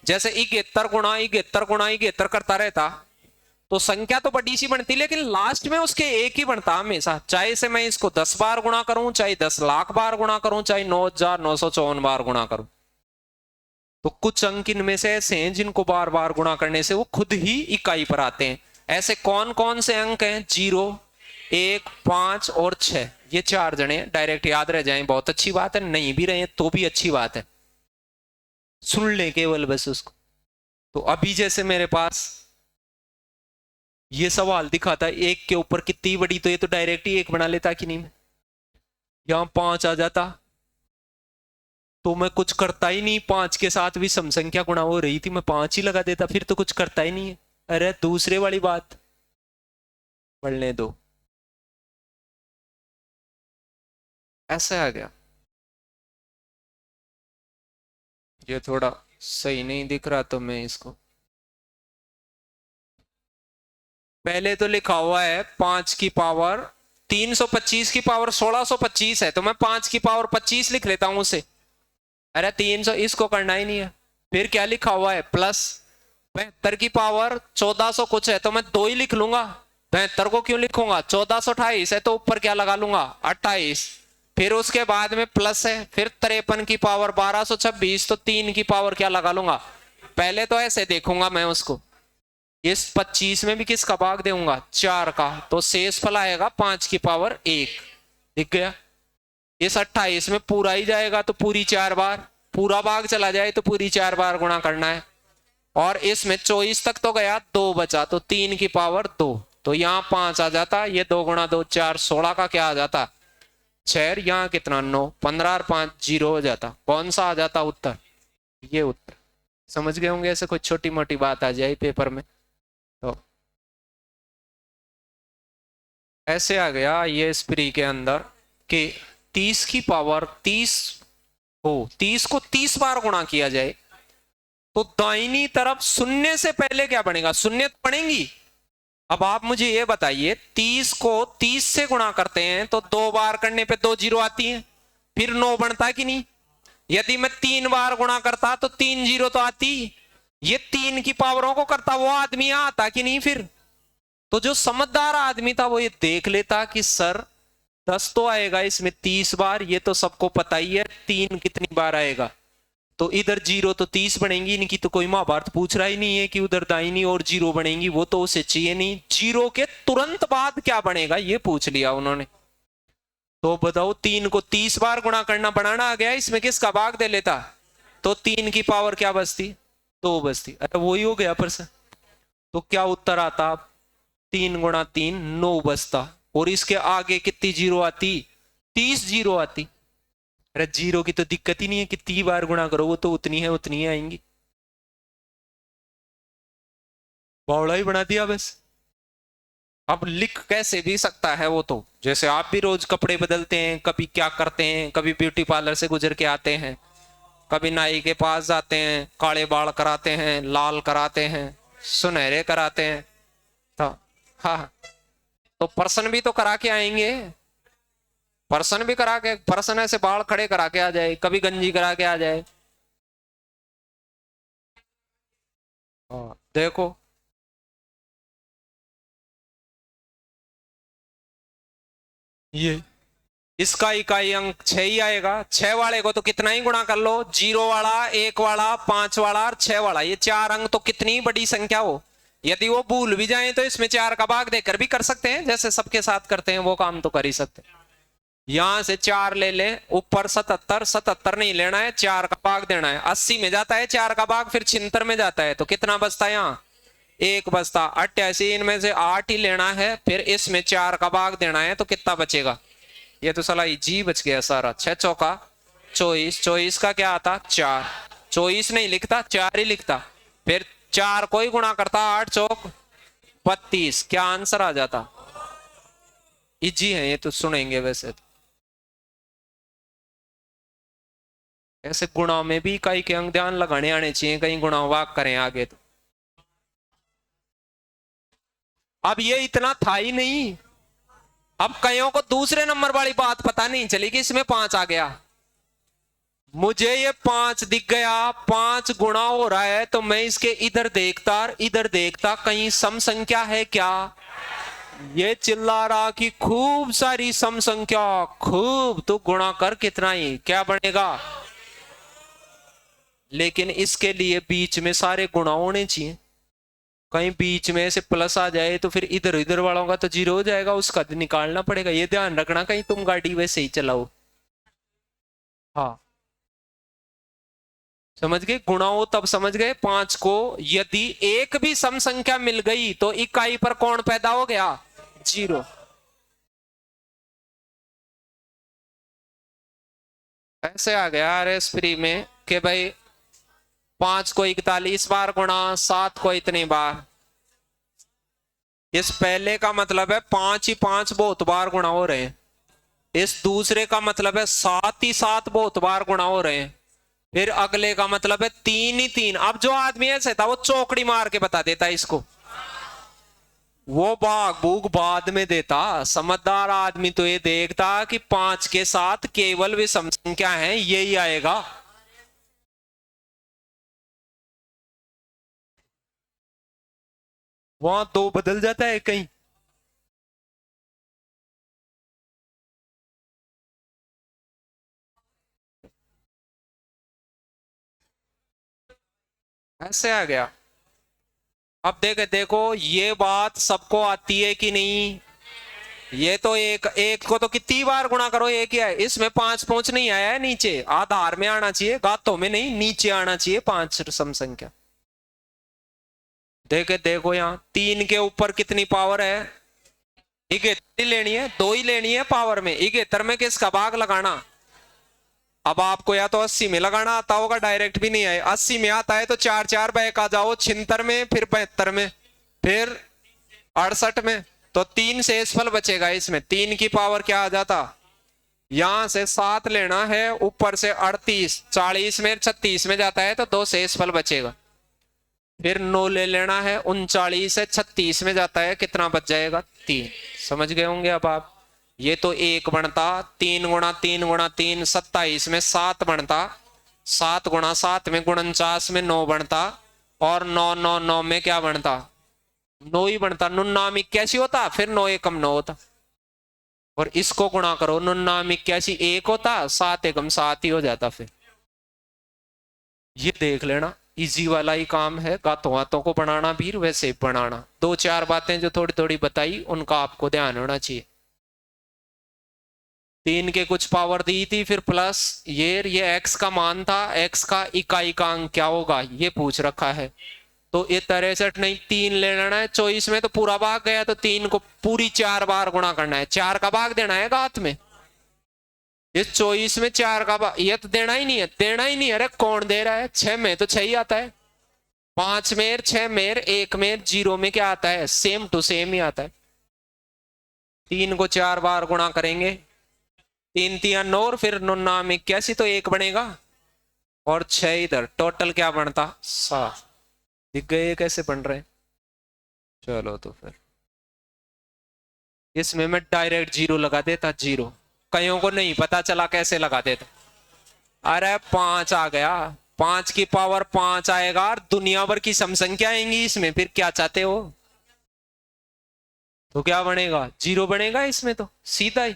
जैसे 71 गुणा 71 गुणा 71 करता रहता तो संख्या तो बड़ी सी बनती, लेकिन लास्ट में उसके 1 ही बनता हमेशा। चाहे से मैं इसको 10 बार गुणा करूं, चाहे 10 लाख बार गुणा करूं, चाहे 9,954 बार गुणा करूं। तो कुछ अंक इनमें से ऐसे हैं जिनको बार बार गुणा करने से वो खुद ही इकाई पर आते हैं। ऐसे कौन कौन से अंक हैं, 0 1 5 और 6, ये 4 जने डायरेक्ट याद रह जाएं, बहुत अच्छी बात है। नहीं भी रहे तो भी अच्छी बात है, सुन ले केवल बस उसको। तो अभी जैसे मेरे पास ये सवाल दिखाता 1 के ऊपर कितनी बड़ी, तो ये तो डायरेक्ट ही 1 बना लेता कि नहीं, यहां 5 आ जाता तो मैं कुछ करता ही नहीं, 5 के साथ भी सम संख्या गुणा हो रही थी, मैं 5 ही लगा देता, फिर तो कुछ करता ही नहीं है। अरे दूसरे वाली बात पढ़ने दो, ऐसा आ गया। ये थोड़ा सही नहीं दिख रहा तो मैं इसको, पहले तो लिखा हुआ है 5 की पावर 325 की पावर 1625 है, तो मैं 5 की पावर 25 लिख लेता हूं उसे। अरे 300 इसको करना ही नहीं है, फिर क्या लिखा हुआ है प्लस 72 की पावर 1400 कुछ है तो मैं 2 ही लिख लूंगा। 72 को क्यों लिखूंगा, 1428 है तो ऊपर क्या लगा लूंगा 28। फिर उसके बाद में प्लस है, फिर 53 की पावर 1226 तो 3 की पावर क्या लगा लूंगा। पहले तो ऐसे देखूंगा मैं उसको, इस 25 में भी किसका भाग दूंगा 4 का, तो शेष फल आएगा 5 की पावर 1। दिख गया। इस 28 में पूरा ही जाएगा तो पूरी 4 बार, पूरा भाग चला जाए तो पूरी 4 बार गुणा करना है। और इसमें 24 तक तो गया, 2 बचा तो 3 की पावर 2, तो यहाँ 5 आ जाता। ये 2 गुणा 2 4, 16 का क्या आ जाता 6, यहाँ कितना 9, 15 और 5 0 हो जाता। कौन सा आ जाता उत्तर, ये उत्तर। समझ गए होंगे, ऐसे कोई छोटी मोटी बात आ जाए पेपर में तो ऐसे आ गया ये स्प्री के अंदर कि 30 की पावर 30 हो, 30 को 30 बार गुणा किया जाए तो दाहिनी तरफ शून्य से पहले क्या बनेगा, शून्य तो बनेगी। अब आप मुझे ये बताइए 30 को 30 से गुणा करते हैं तो 2 बार करने पे 2 जीरो आती है, फिर 9 बनता कि नहीं। यदि मैं 3 बार गुणा करता तो 3 जीरो तो आती। ये 3 की पावरों को करता वो आदमी आता कि नहीं। फिर तो जो समझदार आदमी था वो ये देख लेता कि सर 10 तो आएगा इसमें 30 बार, ये तो सबको पता ही है। 3 कितनी बार आएगा, तो इधर 0 तो 30 बनेंगी। इनकी तो कोई महाभारत पूछ रहा ही नहीं है कि उधर दाहिनी और 0 बनेंगी, वो तो उसे चाहिए नहीं। 0 के तुरंत बाद क्या बनेगा ये पूछ लिया उन्होंने। तो बताओ 3 को 30 बार गुणा करना बनाना आ गया, इसमें किसका भाग दे लेता तो 3 की पावर क्या बचती 2 बचती। अरे वही हो गया प्रश्न। तो क्या उत्तर आता 3 गुणा 3 9 बचता, और इसके आगे कितनी जीरो आती 30 जीरो आती। अरे जीरो की तो दिक्कत ही नहीं है, कितनी बार गुणा करो वो तो उतनी है उतनी ही आएंगी। बावड़ा ही बना दिया बस। अब लिख कैसे भी सकता है वो, तो जैसे आप भी रोज कपड़े बदलते हैं, कभी क्या करते हैं, कभी ब्यूटी पार्लर से गुजर के आते हैं, कभी नाई के पास जाते हैं, काले बाल कराते हैं, लाल कराते हैं, सुनहरे कराते हैं। तो हाँ, तो पर्सन भी तो करा के आएंगे। पर्सन भी करा के, पर्सन ऐसे बाल खड़े करा के आ जाए, कभी गंजी करा के आ जाए। देखो ये इसका इकाई अंक 6 ही आएगा। 6 वाले को तो कितना ही गुणा कर लो, 0 वाला 1 वाला 5 वाला और 6 वाला, ये 4 अंक तो कितनी बड़ी संख्या हो। यदि वो भूल भी जाए तो इसमें 4 का भाग देकर भी कर सकते हैं, जैसे सबके साथ करते हैं वो काम तो कर ही सकते हैं। यहां से 4 ले ले, ऊपर 77, 77 नहीं लेना है, 4 का भाग देना है। 80 में जाता है 4 का भाग, फिर 76 में जाता है, तो कितना बचता है यहाँ 1 बचता। 88 इनमें से 8 ही लेना है, फिर इसमें 4 का भाग देना है, तो कितना बचेगा। ये तो सला जी बच गया सारा। 6 चौका 24, 24 का क्या आता 4, 24 नहीं लिखता 4 ही लिखता, फिर 4 को ही गुणा करता, 8 चौक 32, क्या आंसर आ जाता। इजी है ये तो, सुनेंगे वैसे तो। ऐसे गुणा में भी कई के अंक ध्यान लगाने आने चाहिए, कहीं गुणा वाक करें आगे तो। अब ये इतना था ही नहीं, अब कईयों को दूसरे नंबर वाली बात पता नहीं चली कि इसमें 5 आ गया। मुझे ये 5 दिख गया, 5 गुणा हो रहा है, तो मैं इसके इधर देखता कहीं सम संख्या है क्या। ये चिल्ला रहा कि खूब सारी सम संख्या, खूब, तो गुणा कर कितना ही क्या बनेगा। लेकिन इसके लिए बीच में सारे गुणा होने चाहिए। कहीं बीच में से प्लस आ जाए तो फिर इधर इधर वालों का तो 0 हो जाएगा, उसका तो निकालना पड़ेगा। ये ध्यान रखना कहीं तुम गाड़ी वैसे ही चलाओ। हाँ समझ गए, गुणा हो तब समझ गए। 5 को यदि एक भी सम संख्या मिल गई तो इकाई पर कौन पैदा हो गया 0। ऐसे आ गया RS फ्री में कि भाई 5 को 41 बार गुणा, 7 को इतनी बार। इस पहले का मतलब है 5 ही 5 बहुत बार गुणा हो रहे हैं। इस दूसरे का मतलब है 7 ही 7 बहुत बार गुणा हो रहे हैं। फिर अगले का मतलब है 3 ही 3। अब जो आदमी ऐसे था वो चौकड़ी मार के बता देता इसको, वो भाग भूग बाद में देता। समझदार आदमी तो ये देखता कि 5 के साथ केवल विषम संख्या है, यही आएगा। वहां दो बदल जाता है कहीं। ऐसे आ गया। अब देखो ये बात सबको आती है कि नहीं। ये तो एक एक को तो कितनी बार गुणा करो एक ही है, इसमें पांच पहुंच नहीं आया है, नीचे आधार में आना चाहिए, गातों में नहीं, नीचे आना चाहिए पांच सम संख्या। देखो यहाँ तीन के ऊपर कितनी पावर है, इकहत्तर लेनी है, दो ही लेनी है पावर में, इकहत्तर में किसका भाग लगाना। अब आपको या तो 80 में लगाना आता होगा, डायरेक्ट भी नहीं आए, 80 में आता है तो चार चार बैक आ जाओ, 76 में, फिर 72 में, फिर 68 में, तो तीन शेषफल बचेगा। इसमें तीन की पावर क्या आ जाता, यहां से 7 लेना है, ऊपर से 38, 40 में 36 में जाता है तो दो शेषफल बचेगा, फिर 9 ले लेना है, 39 से 36 में जाता है, कितना बच जाएगा, 3। समझ गए होंगे अब आप। ये तो एक बनता, 3 गुणा 3 गुणा 3 27 में 7 बनता, 7 गुणा 7 में 49 में 9 बनता, और 9 9 9 में क्या बनता, 9 ही बनता। 99 81 होता, फिर 9 एकम 9 होता, और इसको गुणा करो, 99 81 1 होता, 7 एकम 7 ही हो जाता। फिर ये देख लेना, इजी वाला ही काम है, गातों वातों को बनाना भी वैसे बनाना। दो चार बातें जो थोड़ी थोड़ी बताई उनका आपको ध्यान होना चाहिए। तीन के कुछ पावर दी थी, फिर प्लस ये एक्स का मान था, एक्स का इकाई का अंक क्या होगा ये पूछ रखा है। तो ये 63 नहीं, 3 ले लेना है, 24 में तो पूरा भाग गया, तो 3 को पूरी 4 बार गुणा करना है, 4 का भाग देना है घात में। ये 24 में 4 का ये तो देना ही नहीं है, देना ही नहीं है, अरे कौन दे रहा है, 6 में तो 6 ही आता है, 5 में 6 में 1 में 0 में क्या आता है, सेम टू सेम ही आता है। 3 को 4 बार गुणा करेंगे, 3 3 9, फिर 99 81 तो 1 बनेगा, और 6 इधर, टोटल क्या बनता 7। दिख गए कैसे बन रहे हैं। चलो तो फिर इसमें मैं डायरेक्ट 0 लगा देता, 0, कईयों को नहीं पता चला कैसे लगा देता। अरे 5 आ गया, 5 की पावर 5 आएगा, और दुनिया भर की सम संख्या आएंगी इसमें, फिर क्या चाहते हो। तो क्या बनेगा, 0 बनेगा इसमें, तो सीधा ही।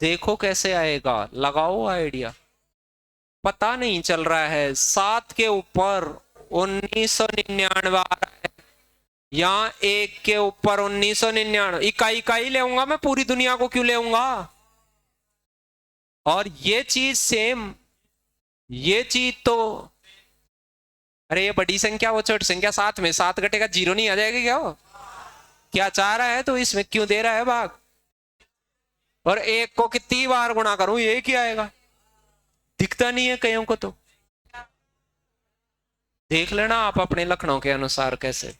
देखो कैसे आएगा, लगाओ आइडिया। पता नहीं चल रहा है, 7 के ऊपर 1999 आ रहा है, यहाँ 1 के ऊपर 1999, इकाई इकाई लेऊंगा मैं, पूरी दुनिया को क्यों लेऊंगा। और ये चीज सेम, ये चीज तो, अरे ये बड़ी संख्या वो छोटी संख्या, 7 में 7 घटेगा 0 नहीं आ जाएगी क्या वो, क्या चाह रहा है, तो इसमें क्यों दे रहा है भाग। और 1 को कितनी बार गुणा करूं, ये क्या आएगा, दिखता नहीं है कईयों को। तो देख लेना आप अपने लक्षणों के अनुसार कैसे।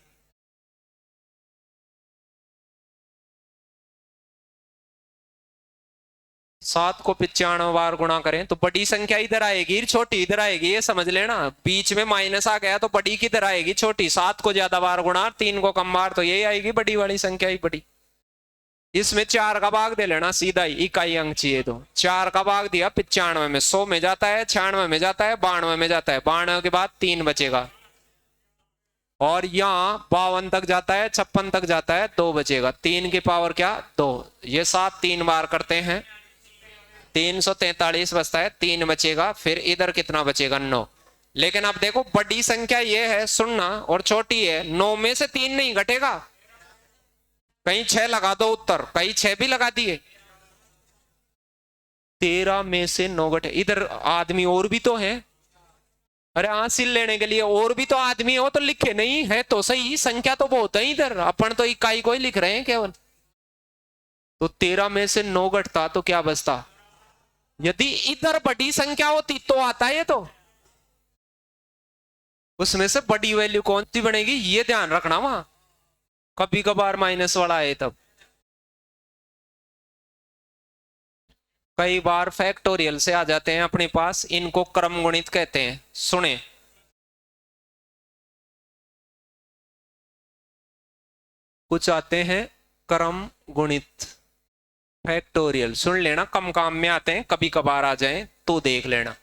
7 को 95 बार गुणा करें तो बड़ी संख्या इधर आएगी, छोटी इधर आएगी, ये समझ लेना। बीच में माइनस आ गया तो बड़ी किधर आएगी, छोटी। 7 को ज्यादा बार गुणा, 3 को कम बार, तो यही आएगी बड़ी वाली संख्या ही बड़ी। इसमें 4 का भाग दे लेना सीधा ही, इकाई अंक चाहिए तो 4 का भाग दिया 95 में, 100 में जाता है, 96 में जाता है, 92 में जाता है, 92 के बाद 3 बचेगा, और यहाँ 52 तक जाता है, 56 तक जाता है, 2 बचेगा। 3 की पावर क्या, 2। ये 7 3 बार करते हैं, 343 बचता है, 3 बचेगा, फिर इधर कितना बचेगा, 9। लेकिन अब देखो बड़ी संख्या ये है, सुनना, और छोटी है, 9 में से 3 नहीं घटेगा, कहीं 6 लगा दो उत्तर, कहीं 6 भी लगा दिए, 13 में से 9 घटे। इधर आदमी और भी तो है, अरे हासिल लेने के लिए और भी तो आदमी हो, तो लिखे नहीं है तो सही, संख्या तो बहुत है इधर, अपन तो इकाई को ही लिख रहे हैं केवल। तो 13 में से 9 घटता तो क्या बचता, यदि इधर बड़ी संख्या होती तो आता है, तो उसमें से बड़ी वैल्यू कौन सी बनेगी ये ध्यान रखना, वहां कभी कभार माइनस वाला है तब। कई बार फैक्टोरियल से आ जाते हैं अपने पास, इनको क्रम गुणित कहते हैं, सुने। कुछ आते हैं क्रम गुणित, फैक्टोरियल सुन लेना, कम काम में आते हैं, कभी कभार आ जाए तो देख लेना।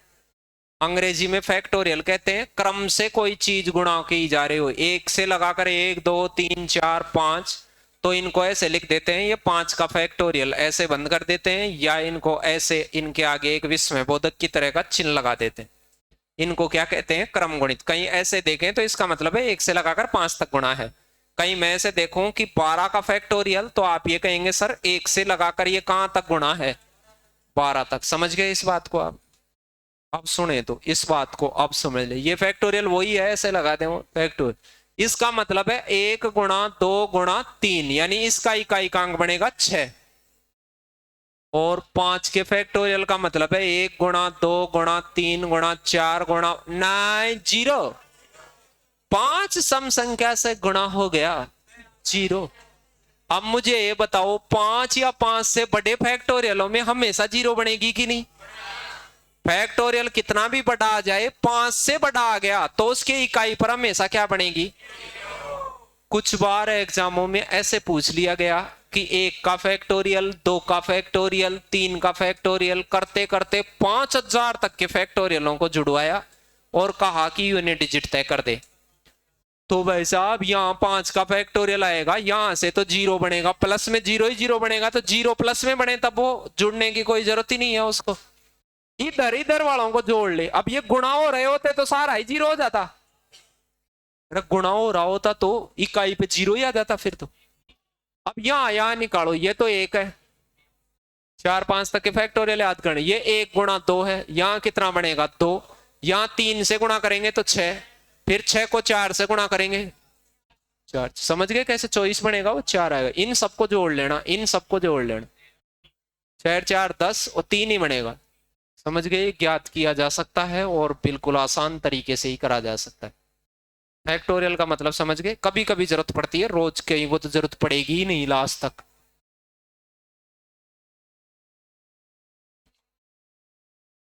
अंग्रेजी में फैक्टोरियल कहते हैं क्रम से कोई चीज गुणा की जा रही हो, एक से लगाकर 1 2 3 4 5, तो इनको ऐसे लिख देते हैं ये 5 का फैक्टोरियल, ऐसे बंद कर देते हैं, या इनको ऐसे इनके आगे एक विस्मय बोधक की तरह का चिन्ह लगा देते हैं। इनको क्या कहते हैं? क्रम गुणित। कहीं ऐसे देखें तो इसका मतलब है 1 से लगाकर 5 तक गुणा है। कहीं मैं ऐसे देखूं कि 12 का फैक्टोरियल, तो आप ये कहेंगे सर 1 से लगाकर ये कहां तक गुणा है? 12 तक। समझ गए इस बात को आप? अब सुने तो इस बात को अब समझ ले, ये फैक्टोरियल वही है, ऐसे लगा दें फैक्टोरियल। इसका मतलब है 1 गुणा 2 गुणा 3, यानी इसका इकाइकांक बनेगा 6। और 5 के फैक्टोरियल का मतलब है 1 गुणा 2 गुणा 3 गुणा 4 गुणा 9 0। 5 सम संख्या से गुणा हो गया 0। अब मुझे ये बताओ 5 या 5 से बड़े फैक्टोरियलों में हमेशा 0 बनेगी कि नहीं? फैक्टोरियल कितना भी बड़ा आ जाए, 5 से बड़ा आ गया तो उसके इकाई पर हमेशा क्या बनेगी? कुछ बार एग्जामों में ऐसे पूछ लिया गया कि 1 का फैक्टोरियल, 2 का फैक्टोरियल, 3 का फैक्टोरियल, करते करते 5000 तक के फैक्टोरियलों को जुड़वाया और कहा कि यूनिट डिजिट तय कर दे। तो भाई साहब यहाँ 5 का फैक्टोरियल आएगा, यहां से तो 0 बनेगा, प्लस में 0 ही 0 बनेगा, तो 0 प्लस में बने तब वो जुड़ने की कोई जरूरत ही नहीं है उसको। इधर इधर वालों को जोड़ ले। अब ये गुणा हो रहे होते तो सारा ही 0 हो जाता। अरे गुणा हो रहा होता तो इकाई पे 0 ही आ जाता फिर तो। अब यहां निकालो, ये तो 1 है, 4 5 तक के फैक्टोरियल याद करने, ये 1 गुणा 2 है, यहाँ कितना बनेगा 2, यहाँ 3 से गुणा करेंगे तो 6, फिर 6 को 4 से गुणा करेंगे 4। समझ गए कैसे 24 बनेगा? वो 4 आएगा। इन सबको जोड़ लेना, इन सबको जोड़ लेना, 4 4 10 और 3 ही बनेगा। समझ गए? ज्ञात किया जा सकता है और बिल्कुल आसान तरीके से ही करा जा सकता है। फैक्टोरियल का मतलब समझ गए? कभी कभी जरूरत पड़ती है, रोज कहीं वो तो जरूरत पड़ेगी ही नहीं लास्ट तक।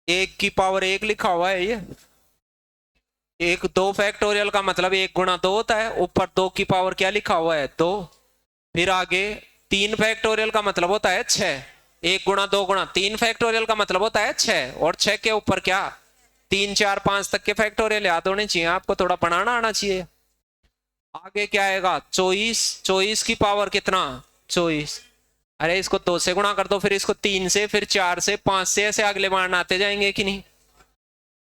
एक की पावर 1 लिखा हुआ है ये। 1 2 फैक्टोरियल का मतलब 1 गुणा 2 होता है, ऊपर 2 की पावर क्या लिखा हुआ है? 2। फिर आगे 3 फैक्टोरियल का मतलब होता है 6। 1 गुणा 2 गुणा 3 फैक्टोरियल का मतलब होता है 6, और 6 के ऊपर क्या? 3 4 5 तक के फैक्टोरियल याद होने चाहिए आपको, थोड़ा बनाना आना चाहिए। आगे क्या आएगा? 24। 24 की पावर कितना? 24। अरे इसको 2 से गुणा कर दो, फिर इसको 3 से, फिर 4 से, 5 से, ऐसे अगले मान आते जाएंगे कि नहीं?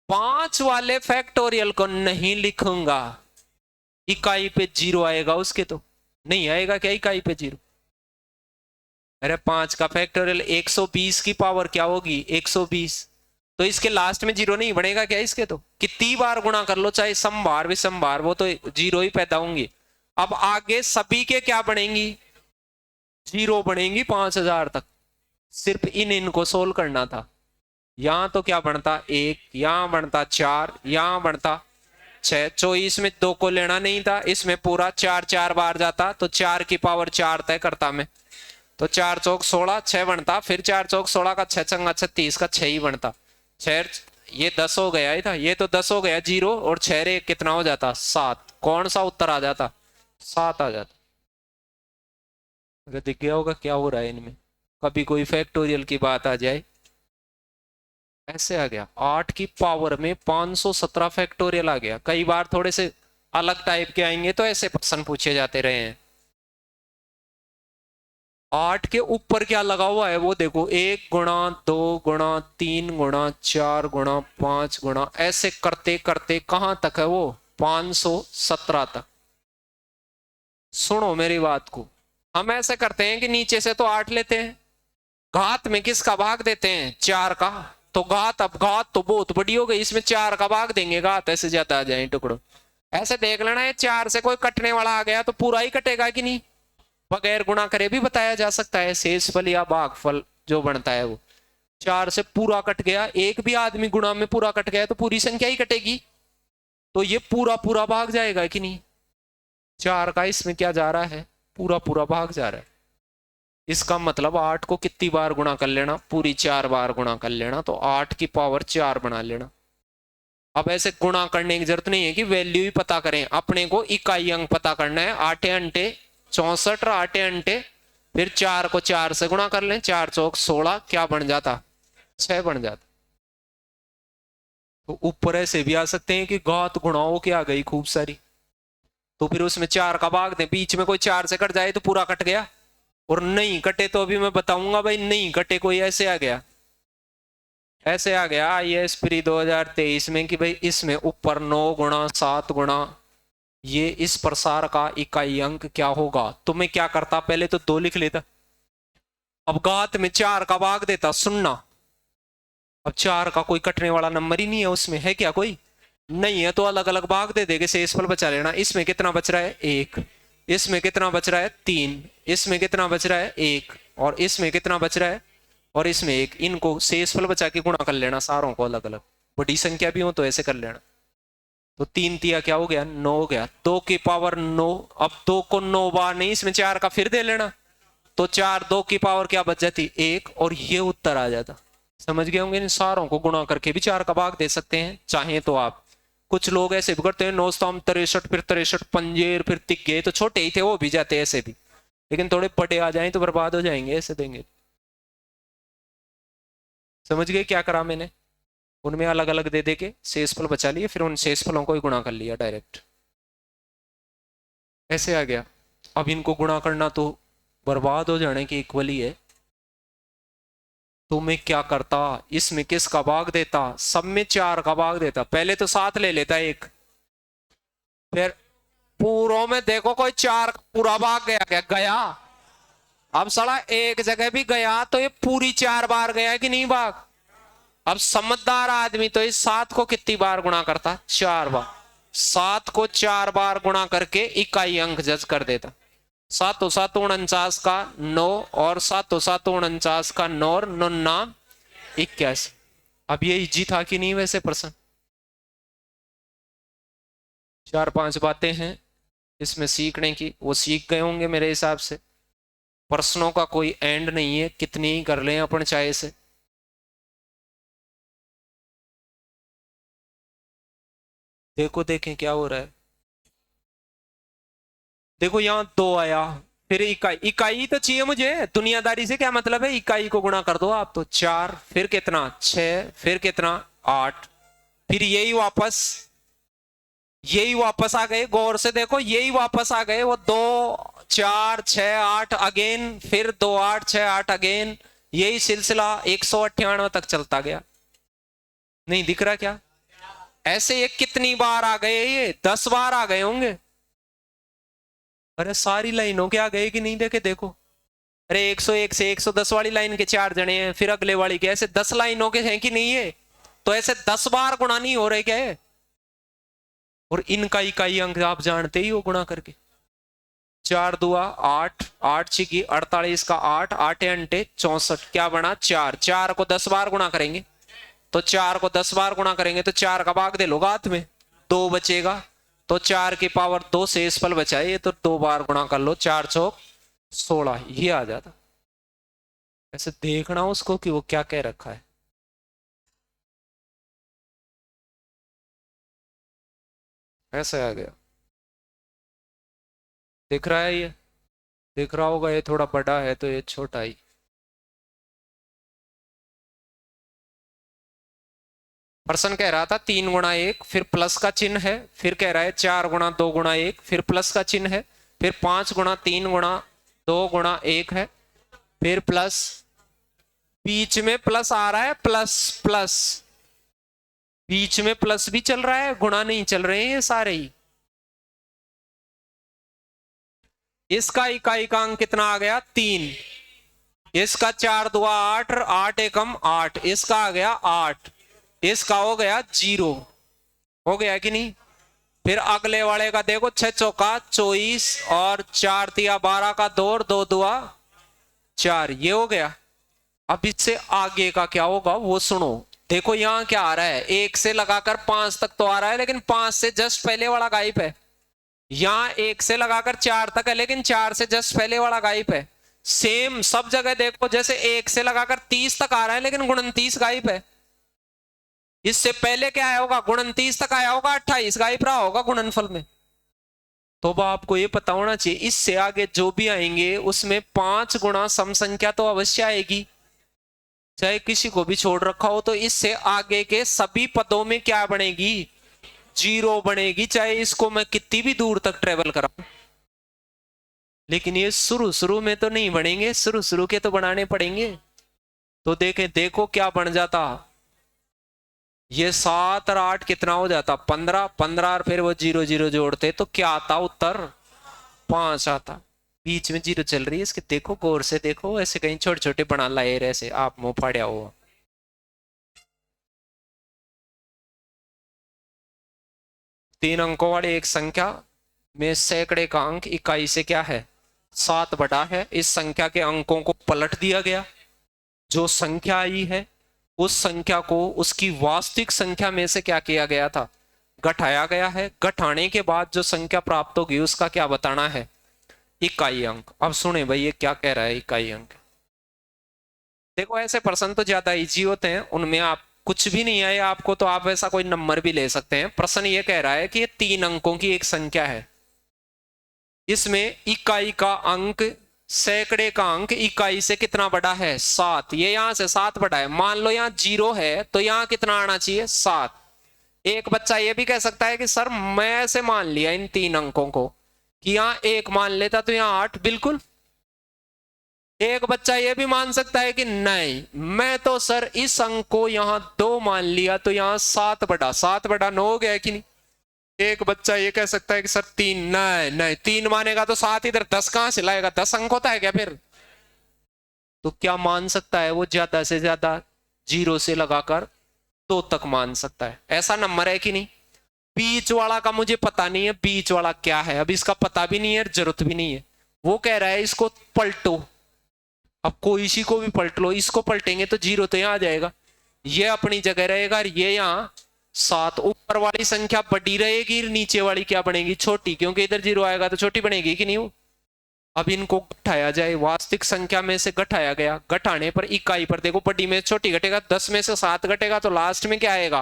5 वाले फैक्टोरियल को नहीं लिखूंगा, इकाई पे 0 आएगा उसके, तो नहीं आएगा क्या इकाई पे 0? अरे 5 का फैक्टोरियल 120 की पावर क्या होगी? 120। तो इसके लास्ट में 0 नहीं बनेगा क्या इसके? तो कितनी बार गुणा कर लो, चाहे समबार विषमबार, वो तो 0 ही पैदा होंगी। अब आगे सभी के क्या बनेंगी? 0 बनेंगी 5000 तक। सिर्फ इनको सोल्व करना था। यहां तो क्या बनता? 1, यहां बनता 4, यहां बनता 6। 24 में 2 को लेना नहीं था, इसमें पूरा 4 4 बार जाता, तो 4 की पावर 4 तय करता मैं, तो 4 चौक 16, 6 बनता, फिर 4 चौक 16 का 6 चंगा 36 का 6 ही बनता। 6 ये 10 हो गया ही था, ये तो 10 हो गया 0, और 6 रे कितना हो जाता? 7। कौन सा उत्तर आ जाता? 7 आ जाता। अगर दिख गया होगा क्या हो रहा है इनमें। कभी कोई फैक्टोरियल की बात आ जाए, ऐसे आ गया 8 की पावर में 517 फैक्टोरियल आ गया। कई बार थोड़े से अलग टाइप के आएंगे तो ऐसे प्रश्न पूछे जाते रहे हैं। 8 के ऊपर क्या लगा हुआ है वो देखो, 1 गुणा 2 गुणा 3 गुणा 4 गुणा 5 गुणा, ऐसे करते करते कहां तक है वो? 517 तक। सुनो मेरी बात को, हम ऐसे करते हैं कि नीचे से तो 8 लेते हैं, घात में किसका भाग देते हैं? 4 का। तो घात, अब घात तो बहुत बड़ी हो गई, इसमें 4 का भाग देंगे, घात ऐसे ज्यादा आ जाए टुकड़ों। ऐसे देख लेना है 4 से कोई कटने वाला आ गया तो पूरा ही कटेगा कि नहीं? बगैर गुणा करे भी बताया जा सकता है, शेषफल या भागफल जो बनता है वो। 4 से पूरा कट गया, एक भी आदमी गुणा में पूरा कट गया तो पूरी संख्या ही कटेगी, तो ये पूरा पूरा भाग जाएगा कि नहीं? 4 का इसमें क्या जा रहा है? पूरा पूरा भाग जा रहा है। इसका मतलब 8 को कितनी बार गुणा कर लेना? पूरी 4 बार गुणा कर लेना, तो 8 की पावर 4 बना लेना। अब ऐसे गुणा करने की जरूरत नहीं है कि वैल्यू ही पता करें, अपने को इकाई अंक पता करना है। 8 अंटे 64 और 8 अंटे फिर 4 को 4 से गुणा कर लें, 4 चौक 16, क्या बन जाता? 6 बन जाता। तो ऊपर ऐसे भी आ सकते हैं कि घात गुणाओं की आ गई खूब सारी, तो फिर उसमें 4 का भाग दें, बीच में कोई 4 से कट जाए तो पूरा कट गया, और नहीं कटे तो अभी मैं बताऊंगा भाई, नहीं कटे कोई ऐसे आ गया, ऐसे आ गया IAS प्री 2023 में कि भाई इसमें ऊपर 9 गुणा 7 गुणा ये इस प्रसार का इकाई अंक क्या होगा, तो मैं क्या करता, पहले तो 2 लिख लेता, अब घात में 4 का भाग देता 0, अब 4 का कोई कटने वाला नंबर ही नहीं है उसमें, है क्या कोई? नहीं है, तो अलग अलग भाग दे देंगे, शेषफल बचा लेना। इसमें कितना बच रहा है? 1, इसमें कितना बच रहा है? 3, इसमें कितना बच रहा है? 1, और इसमें कितना बच रहा है? और इसमें 1। इनको शेषफल बचा के गुणा कर लेना सारों को अलग अलग, बड़ी संख्या भी हो तो ऐसे कर लेना। तो 3 तिया क्या हो गया? 9 हो गया, 2 की पावर 9। अब 2 को 9 बार नहीं, इसमें 4 का फिर दे लेना, तो 4 2 की पावर क्या बच जाती? 1, और ये उत्तर आ जाता। समझ गए होंगे, इन सारों को गुणा करके भी 4 का भाग दे सकते हैं चाहे तो आप। कुछ लोग ऐसे भी करते हैं, 9 सताम 63, फिर 63 पंजेर, फिर तिग्गे, तो छोटे ही थे वो भी जाते ऐसे भी, लेकिन थोड़े बड़े आ जाएं तो बर्बाद हो जाएंगे, ऐसे देंगे। समझ गए क्या करा मैंने? उनमें अलग अलग दे दे के शेषफल बचा लिए, फिर उन शेषफलों को ही गुणा कर लिया डायरेक्ट, ऐसे आ गया। अब इनको गुणा करना तो बर्बाद हो जाने की इक्वली है, तो मैं क्या करता, इसमें किसका भाग देता? सब में 4 का भाग देता, पहले तो 7 ले लेता 1, फिर पूरों में देखो कोई 4 पूरा भाग गया क्या? गया। अब साला एक जगह भी गया तो ये पूरी 4 बार गया कि नहीं भाग? अब समझदार आदमी तो इस 7 को कितनी बार गुणा करता? 4 बार। 7 को 4 बार गुणा करके इकाई अंक जज कर देता। 7 7 49 का 9, और 7 7 49 का 9 और 9 21। अब ये इजी था कि नहीं वैसे प्रश्न? 4-5 बातें हैं इसमें सीखने की, वो सीख गए होंगे मेरे हिसाब से। प्रश्नों का कोई एंड नहीं है, कितनी ही कर लें अपन चाहे से। देखो देखें क्या हो रहा है। देखो यहां 2 आया, फिर इकाई, इकाई तो चाहिए मुझे, दुनियादारी से क्या मतलब है, इकाई को गुणा कर दो आप, तो 4, फिर कितना 6, फिर कितना 8, फिर यही वापस आ गए, गौर से देखो यही वापस आ गए, वो 2 4 6 8 अगेन, फिर 2 8 6 8 अगेन, यही सिलसिला 198 तक चलता गया। नहीं दिख रहा क्या? ऐसे ये कितनी बार आ गए, ये 10 बार आ गए होंगे। अरे सारी लाइनों के आ गए कि नहीं देखे? देखो, अरे 101 से 110 वाली लाइन के 4 जने हैं, फिर अगले वाली के, ऐसे 10 लाइनों के हैं कि नहीं है? तो ऐसे 10 बार गुणा नहीं हो रहे क्या है? और इनका इकाई अंक आप जानते ही हो गुणा करके। 4 दुआ 8, 8 छिकी 48 का 8, 8 अंटे 64, क्या बना 4। 4 को 10 बार गुणा करेंगे, तो 4 को 10 बार गुणा करेंगे तो 4 का भाग दे लो हाथ में, 2 बचेगा, तो 4 की पावर 2 शेषफल बचाए, तो 2 बार गुणा कर लो, 4 चौक 16, ये आ जाता। ऐसे देखना उसको कि वो क्या कह रखा है। ऐसे आ गया, दिख रहा है ये? दिख रहा होगा, ये थोड़ा बड़ा है तो ये छोटा ही। प्रश्न कह रहा था 3 गुणा 1, फिर प्लस का चिन्ह है, फिर कह रहा है 4 गुणा 2 गुणा 1, फिर प्लस का चिन्ह है, फिर 5 गुणा 3 गुणा 2 गुणा 1 है, फिर प्लस, बीच में प्लस आ रहा है, प्लस प्लस, बीच में प्लस भी चल रहा है, गुणा नहीं चल रहे हैं ये सारे ही। इसका इकाई का अंक कितना आ गया? 3। इसका 4 दुआ 8, 8 एकम 8, इसका आ गया 8, इसका हो गया 0, हो गया कि नहीं? फिर अगले वाले का देखो, 6 चौका 24, और 4 तिया 12 का 2, और 2 दुआ 4, ये हो गया। अब इससे आगे का क्या होगा वो सुनो। देखो यहां क्या आ रहा है, 1 से लगाकर 5 तक तो आ रहा है, लेकिन 5 से जस्ट पहले वाला गायब है। यहां 1 से लगाकर 4 तक है, लेकिन 4 से जस्ट पहले वाला गायब है। सेम सब जगह देखो, जैसे 1 से लगाकर 30 तक आ रहा है, लेकिन 29 गायब है। इससे पहले क्या आया होगा? 29 तक आया होगा, 28 गायब रहा होगा गुणनफल में। तो अब आपको ये पता होना चाहिए इससे आगे जो भी आएंगे उसमें 5 गुना सम संख्या तो अवश्य आएगी, चाहे किसी को भी छोड़ रखा हो। तो इससे आगे के सभी पदों में क्या बनेगी, जीरो बनेगी, चाहे इसको मैं कितनी भी दूर तक ट्रेवल कराऊं। लेकिन ये शुरू शुरू में तो नहीं बनेंगे, शुरू शुरू के तो बनाने पड़ेंगे। तो देखें, देखो क्या बन जाता, ये 7 और 8 कितना हो जाता, 15, 15 और फिर वो 0 0 जोड़ते तो क्या आता उत्तर, 5 आता। बीच में 0 चल रही है इसके, देखो गौर से देखो, ऐसे कहीं छोटे छोटे बना लाए ऐसे आप मुंह फाड़िया हो। तीन अंकों वाली एक संख्या में सैकड़े का अंक इकाई से क्या है, 7 बटा है। इस संख्या के अंकों को पलट दिया गया, जो संख्या आई है उस संख्या को उसकी वास्तविक संख्या में से क्या किया गया था, घटाया गया है। घटाने के बाद जो संख्या प्राप्त होगी उसका क्या बताना है, इकाई अंक। अब सुने भाई ये क्या कह रहा है इकाई अंक। देखो ऐसे प्रश्न तो ज्यादा इजी होते हैं, उनमें आप कुछ भी नहीं आए आपको तो आप ऐसा कोई नंबर भी ले सकते हैं। प्रश्न ये कह रहा है कि ये 3 अंकों की एक संख्या है, इसमें इकाई का अंक, सैकड़े का अंक इकाई से कितना बड़ा है, 7। ये यहां से 7 बड़ा है, मान लो यहाँ 0 है तो यहाँ कितना आना चाहिए, 7। एक बच्चा ये भी कह सकता है कि सर मैं ऐसे मान लिया इन 3 अंकों को कि यहाँ 1 मान लेता तो यहाँ 8, बिल्कुल। एक बच्चा ये भी मान सकता है कि नहीं मैं तो सर इस अंक को यहाँ 2 मान लिया तो यहाँ 7/9 हो गया कि नहीं। एक बच्चा ये कह सकता है कि सर 3, नहीं नहीं 3 मानेगा तो 7 इधर 10 कहां से लाएगा, 10 अंक होता है क्या फिर। तो क्या मान सकता है वो, ज्यादा से ज्यादा 0 से लगाकर 2 तक मान सकता है, ऐसा नंबर है कि नहीं। बीच वाला का मुझे पता नहीं है, बीच वाला क्या है अब इसका पता भी नहीं है, जरूरत भी नहीं है। वो कह रहा है इसको पलटो, अब कोई इसी को भी पलट लो, इसको पलटेंगे तो 0 तो यहां आ जाएगा, ये अपनी जगह रहेगा और ये यहाँ 7। ऊपर वाली संख्या बड़ी रहेगी, नीचे वाली क्या बनेगी, छोटी, क्योंकि इधर 0 आएगा तो छोटी बनेगी कि नहीं। अब इनको घटाया जाए, वास्तविक संख्या में से घटाया गया, घटाने पर इकाई पर देखो बड़ी में छोटी घटेगा, 10 में से 7 घटेगा तो लास्ट में क्या आएगा,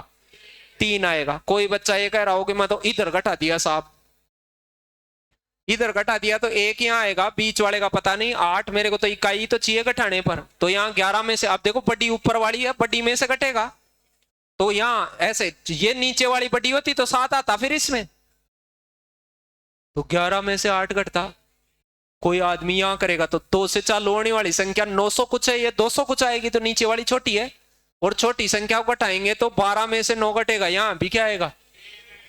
3 आएगा। कोई बच्चा ये कह रहा हो कि मैं तो इधर घटा दिया साहब, इधर घटा दिया तो 1 यहाँ आएगा, बीच वाले का पता नहीं, 8 मेरे को तो इकाई तो चाहिए घटाने पर, तो यहाँ 11 में से, अब देखो बड़ी ऊपर वाली है, बड़ी में से घटेगा तो यहाँ ऐसे, ये नीचे वाली बड़ी होती तो 7 आता फिर इसमें, तो 11 में से 8 घटता। कोई आदमी यहां करेगा तो 2 से चालू होने वाली संख्या 900 कुछ है, ये 200 कुछ आएगी तो नीचे वाली छोटी है, और छोटी संख्या को घटाएंगे तो 12 में से 9 घटेगा, यहां भी क्या आएगा,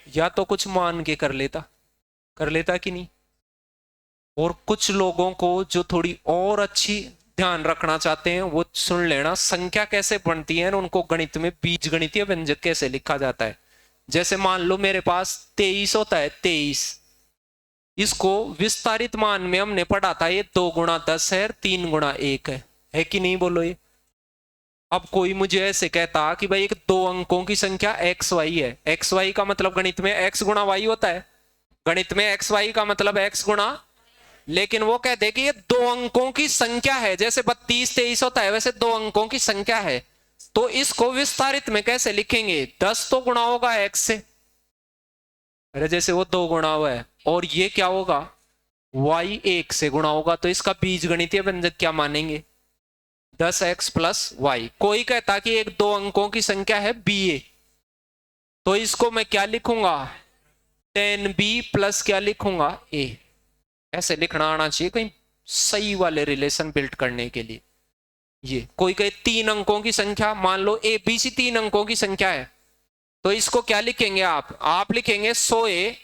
या तो कुछ मान के कर लेता कि नहीं। और कुछ लोगों को जो थोड़ी और अच्छी ध्यान रखना चाहते हैं वो सुन लेना, संख्या कैसे बनती है उनको गणित में बीज गणितीय व्यंजक कैसे लिखा जाता है। जैसे मान लो मेरे पास 23 होता है, 23, इसको विस्तारित मान में हमने पढ़ा था ये 2 गुणा 10 है, 3 गुणा 1 है कि नहीं, बोलो ये। अब कोई मुझे ऐसे कहता कि भाई एक 2 अंकों की संख्या एक्स वाई है, एक्स वाई का मतलब गणित में एक्स गुणा वाई होता है, गणित में एक्स वाई का मतलब एक्स गुणा, लेकिन वो कहते कि ये 2 अंकों की संख्या है, जैसे 32 23 होता है वैसे 2 अंकों की संख्या है, तो इसको विस्तारित में कैसे लिखेंगे, 10 तो गुणा होगा एक्स से, अरे जैसे वो 2 गुणा हुआ है, और ये क्या होगा, y 1 से गुणा होगा, तो इसका बीज गणितीय व्यंजक क्या मानेंगे, 10x प्लस वाई। कोई कहता कि एक 2 अंकों की संख्या है ba, तो इसको मैं क्या लिखूंगा, 10b प्लस क्या लिखूंगा, a। ऐसे लिखना आना चाहिए कहीं सही वाले रिलेशन बिल्ड करने के लिए। ये कोई कहे 3 अंकों की संख्या, मान लो abc 3 अंकों की संख्या है, तो इसको क्या लिखेंगे आप लिखेंगे 100a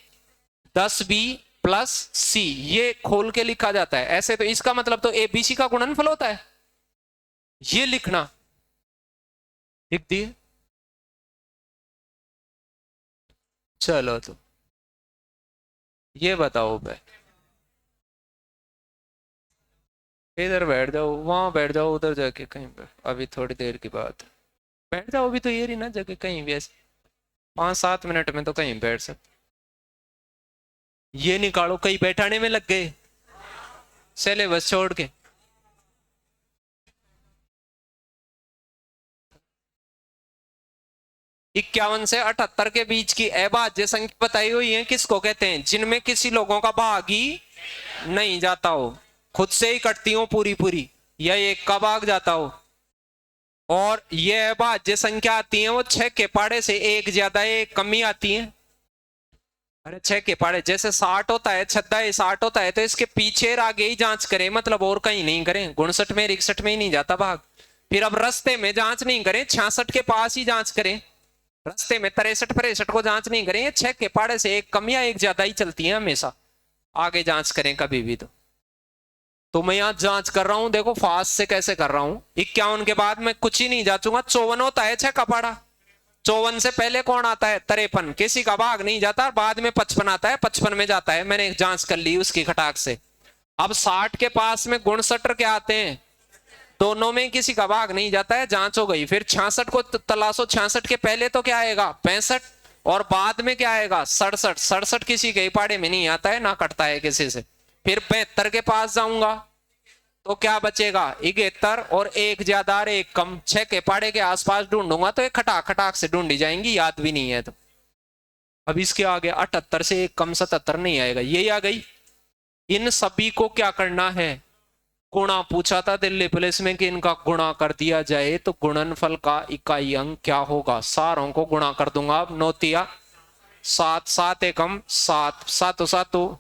10b प्लस सी, ये खोल के लिखा जाता है ऐसे, तो इसका मतलब तो एबीसी का गुणनफल होता है, ये लिखना, लिख दिए। चलो तो ये बताओ भाई, इधर बैठ जाओ, वहां बैठ जाओ, उधर जाके कहीं पे, अभी थोड़ी देर की बात है, बैठ जाओ, अभी तो ये रही ना जगह, कहीं भी ऐसे 5-7 मिनट में तो कहीं बैठ सकते। ये निकालो, कहीं बैठाने में लग गए सिलेबस छोड़ के। 51 से 78 के बीच की अभाज्य संख्या बताई हुई है, किसको कहते हैं? जिनमें किसी लोगों का भाग ही नहीं जाता हो, खुद से ही कटती हो पूरी पूरी, या एक का भाग जाता हो। और ये अभाज्य संख्या आती है वो 6 के पाड़े से, एक ज्यादा एक कमी आती है। अरे 6 के पाड़े जैसे 60 होता है, 6 60 होता है, तो इसके पीछे और आगे ही जांच करें, मतलब और कहीं नहीं करें। 59 में 61 में ही नहीं जाता भाग। फिर अब रास्ते में जांच नहीं करें, 66 के पास ही जांच करें। रास्ते में 63 63 को जांच नहीं करें, 6 के पाड़े से एक कम या एक ज्यादा ही चलती है हमेशा। आगे जांच करें कभी भी तो मैं यहाँ जांच कर रहा हूं, देखो फास्ट से कैसे कर रहा हूं। 51 के बाद मैं कुछ ही नहीं जांचूंगा। 54 होता है 6 का पाड़ा, 54 से पहले कौन आता है? 53, किसी का भाग नहीं जाता। बाद में 55 आता है, 55 में जाता है, मैंने जांच कर ली उसकी खटाक से। अब 60 के पास में 69 क्या आते हैं? दोनों में किसी का भाग नहीं जाता है, जांच हो गई। फिर 66 को तलाशो, 66 के पहले तो क्या आएगा? 65, और बाद में क्या आएगा? 67। 67 किसी के पाड़े में नहीं आता है, ना कटता है किसी से। फिर 72 के पास जाऊंगा तो क्या बचेगा? 71, और एक ज्यादा और एक कम। 6 के पाड़े के आसपास ढूंढूंगा तो एक खटाक खटाक से ढूंढी जाएंगी, याद भी नहीं है तो। अब इसके आगे 78 से एक कम 77 नहीं आएगा, यही आ गई। इन सभी को क्या करना है? गुणा पूछा था दिल्ली पुलिस में कि इनका गुणा कर दिया जाए तो गुणनफल का इकाई अंक क्या होगा? सारों को गुणा कर दूंगा। अब 9 तिया 7, 7 एकम 7, 7 7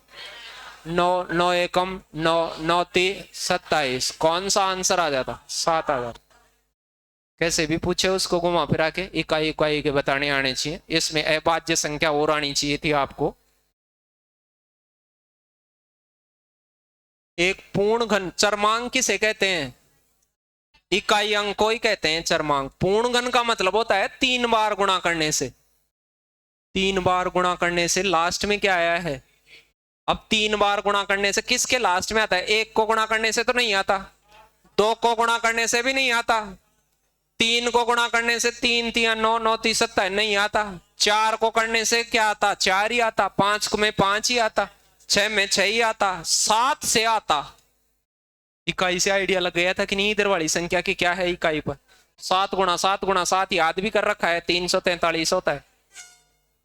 9, 9 एकम 9, 9 3 27। कौन सा आंसर आ जाता? 7 आ जाता। कैसे भी पूछे उसको घुमा फिरा के इकाई इकाई के बताने आने चाहिए। इसमें अभाज्य संख्या और आनी चाहिए थी आपको। एक पूर्ण घन चरमांक किसे कहते हैं? इकाई अंक को ही कहते हैं चरमांक। पूर्ण घन का मतलब होता है 3 बार गुणा करने से। 3 बार गुणा करने से लास्ट में क्या आया है? अब 3 बार गुणा करने से किसके लास्ट में आता है? 1 को गुणा करने से तो नहीं आता, 2 को गुणा करने से भी नहीं आता, 3 को गुणा करने से 3 3 9, 9 3 27 नहीं आता, 4 को करने से क्या आता? 4 ही आता, 5 में 5 ही आता, 6 में 6 ही आता, 7 से आता। इकाई से आइडिया लग गया था कि नहीं इधर वाली संख्या की क्या है इकाई पर? 7 गुणा 7 गुणा 7 याद भी कर रखा है, 343 होता है।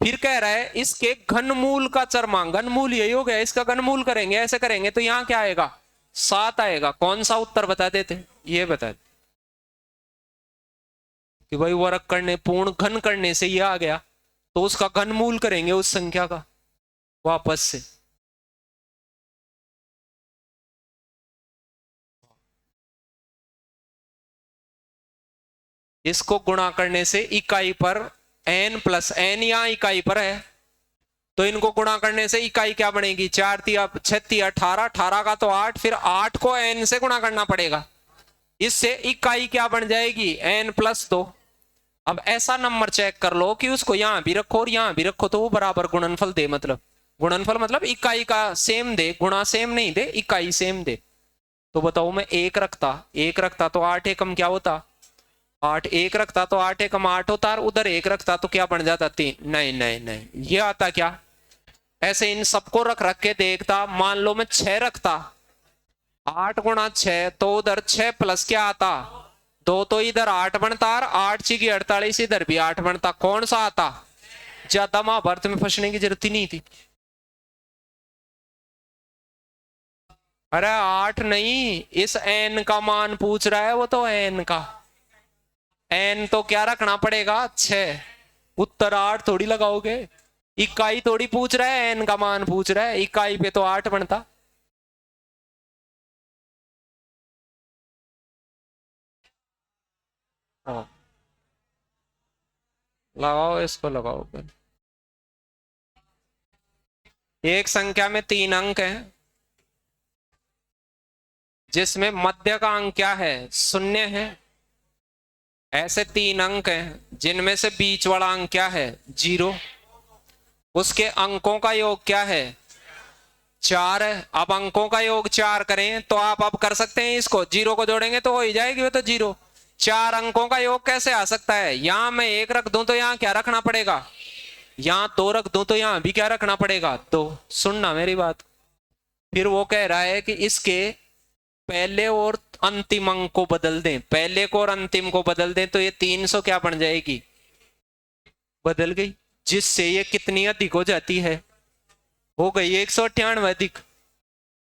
फिर कह रहा है इसके घनमूल का चरमांक, घनमूल यही हो गया, इसका घनमूल करेंगे, ऐसे करेंगे तो यहां क्या आएगा? 7 आएगा। कौन सा उत्तर बता देते? ये बता दे कि भाई वर्ग करने, पूर्ण घन करने से ये आ गया, तो उसका घनमूल करेंगे उस संख्या का वापस से। इसको गुणा करने से इकाई पर n प्लस n, यहां इकाई पर है तो इनको गुणा करने से इकाई क्या बनेगी? 4 तिया 6 तिया 18, 18 का तो 8, फिर 8 को n से गुणा करना पड़ेगा। इससे इकाई क्या बन जाएगी? n plus 2। अब ऐसा नंबर चेक कर लो कि उसको यहां भी रखो और यहां भी रखो तो वो बराबर गुणनफल दे। मतलब गुणनफल मतलब इकाई का सेम दे, गुणा सेम नहीं दे, इकाई सेम दे। तो बताओ मैं 1 रखता तो 8 एकम क्या होता? 8। 1 रखता तो 8 एकम 8 होता, और उधर 1 रखता तो क्या बन जाता? 3। नहीं नहीं नहीं, ये आता क्या? ऐसे इन सबको रख रख के देखता। मान लो मैं 6 रखता, 8 गुणा 6 तो उधर 6 प्लस क्या आता? 2, तो इधर 8 बनता, और 8 6 48, इधर भी 8 बनता। कौन सा आता? ज्यादा महाभारत में फंसने की जरूरत ही नहीं थी। अरे 8 नहीं, इस n का मान पूछ रहा है वो, तो n का n तो क्या रखना पड़ेगा? 6। उत्तर 8 थोड़ी लगाओगे, इकाई थोड़ी पूछ रहा है, n का मान पूछ रहा है, इकाई पे तो 8 बनता। हाँ लगाओ, इसको लगाओ फिर। एक संख्या में 3 अंक हैं जिसमें मध्य का अंक क्या है? 0 है। ऐसे 3 अंक हैं जिनमें से बीच वाला अंक क्या है? 0। उसके अंकों का योग क्या है? 4 है। अब अंकों का योग 4 करें तो आप अब कर सकते हैं, इसको 0 को जोड़ेंगे तो हो ही जाएगी वो तो 0। 4 अंकों का योग कैसे आ सकता है? यहां मैं 1 रख दूं तो यहां क्या रखना पड़ेगा? यहां 2 रख दूं तो यहां भी क्या रखना पड़ेगा? 2। सुनना मेरी बात। फिर वो कह रहा है कि इसके पहले और अंतिम अंक को बदल दें, पहले को और अंतिम को बदल दें तो ये 300 क्या बन जाएगी? बदल गई, जिससे ये कितनी अधिक हो जाती है, हो गई 198 अधिक।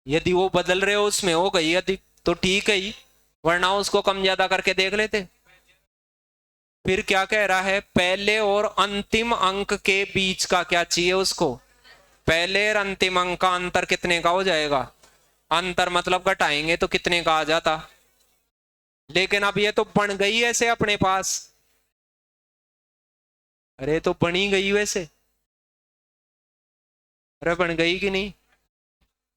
यदि वो बदल रहे हो उसमें हो गई अधिक तो ठीक है ही, वरना उसको कम ज्यादा करके देख लेते। फिर क्या कह रहा है, पहले और अंतिम अंक के बीच का क्या चाहिए उसको, पहले और अंतिम अंक का अंतर कितने का हो जाएगा, अंतर मतलब घटाएंगे तो कितने का आ जाता। लेकिन अब ये तो बन गई ऐसे अपने पास, अरे तो बनी गई वैसे, अरे बन गई कि नहीं।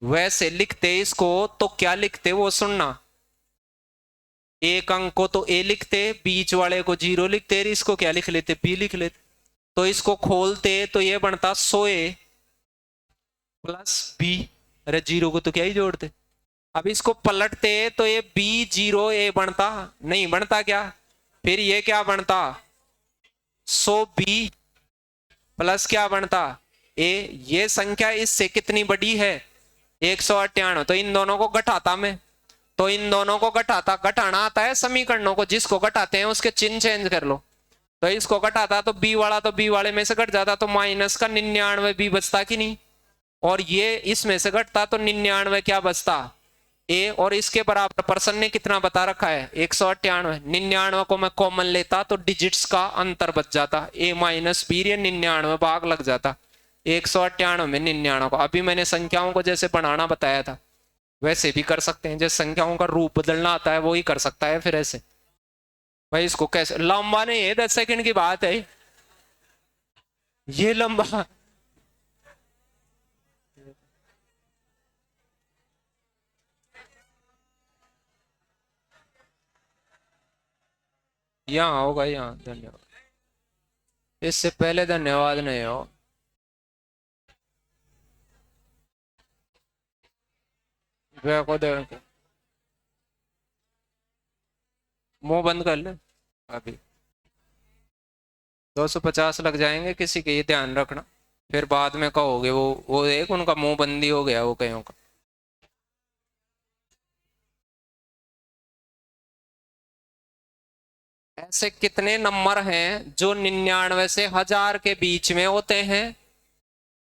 वैसे लिखते इसको तो क्या लिखते वो सुनना, एक अंक को तो ए लिखते, बीच वाले को 0 लिखते, इसको क्या लिख लेते, बी लिख लेते। तो इसको खोलते तो ये बनता 100a प्लस बी, अरे 0 को तो क्या ही जोड़ते। अब इसको पलटते तो ये B0a बनता, नहीं बनता क्या, फिर ये क्या बनता 100b प्लस क्या बनता a। ये संख्या इससे कितनी बड़ी है 198, तो इन दोनों को घटाता मैं, तो इन दोनों को घटाता, घटाना आता है समीकरणों को, जिसको घटाते हैं उसके चिन्ह चेंज कर लो। तो इसको घटाता तो बी वाला तो बी वाले में से घट जाता, तो माइनस का 99 बी बचता कि नहीं, और ये इसमें से घटता तो 99 क्या बचता ए, और इसके बराबर पर्सन ने कितना बता रखा है 198, 99 को मैं कॉमन लेता तो डिजिट्स का अंतर बच जाता, ए माइनस बी, 99 भाग लग जाता 198 में 99 को। अभी मैंने संख्याओं को जैसे बनाना बताया था वैसे भी कर सकते हैं, जैसे संख्याओं का रूप बदलना आता है वो ही कर सकता है। फिर ऐसे भाई इसको कैसे, लंबा नहीं है, 10 सेकंड की बात है ये लंबा। यहाँ होगा यहाँ, धन्यवाद, इससे पहले धन्यवाद नहीं हो। को दे मुंह बंद कर ले, अभी 250 लग जाएंगे किसी के, ये ध्यान रखना, फिर बाद में कहोगे वो एक उनका मुंह बंदी हो गया वो कहीं का। ऐसे कितने नंबर हैं जो 99 से 1000 के बीच में होते हैं,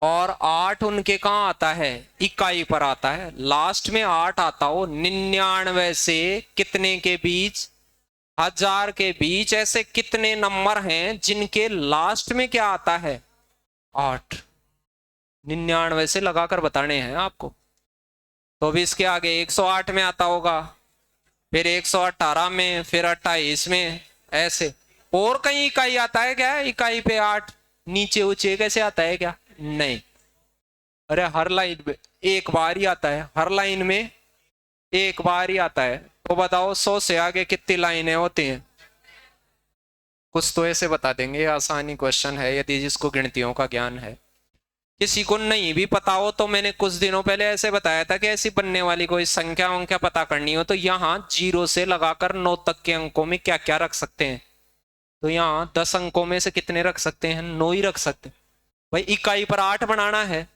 और 8 उनके कहाँ आता है, इकाई पर आता है, लास्ट में 8 आता हो। 99 से कितने के बीच, 1000 के बीच, ऐसे कितने नंबर हैं जिनके लास्ट में क्या आता है 8, 99 से लगाकर बताने हैं आपको। तो भी इसके आगे 108 में आता होगा, फिर 118 में, फिर 28 में, ऐसे। और कहीं इकाई आता है क्या, इकाई पे 8 नीचे ऊंचे कैसे आता है क्या, नहीं। अरे हर लाइन में एक बार ही आता है, हर लाइन में एक बार ही आता है। तो बताओ 100 से आगे कितनी लाइनें होती हैं, कुछ तो ऐसे बता देंगे, आसानी क्वेश्चन है यदि जिसको गिनतियों का ज्ञान है। किसी को नहीं भी पता हो तो मैंने कुछ दिनों पहले ऐसे बताया था कि ऐसी बनने वाली कोई संख्या अंख्या पता करनी हो तो यहाँ 0 से लगाकर 9 तक के अंकों में क्या क्या रख सकते हैं, तो यहाँ 10 अंकों में से कितने रख सकते हैं, 9 ही रख सकते हैं। भाई इकाई पर 8 बनाना है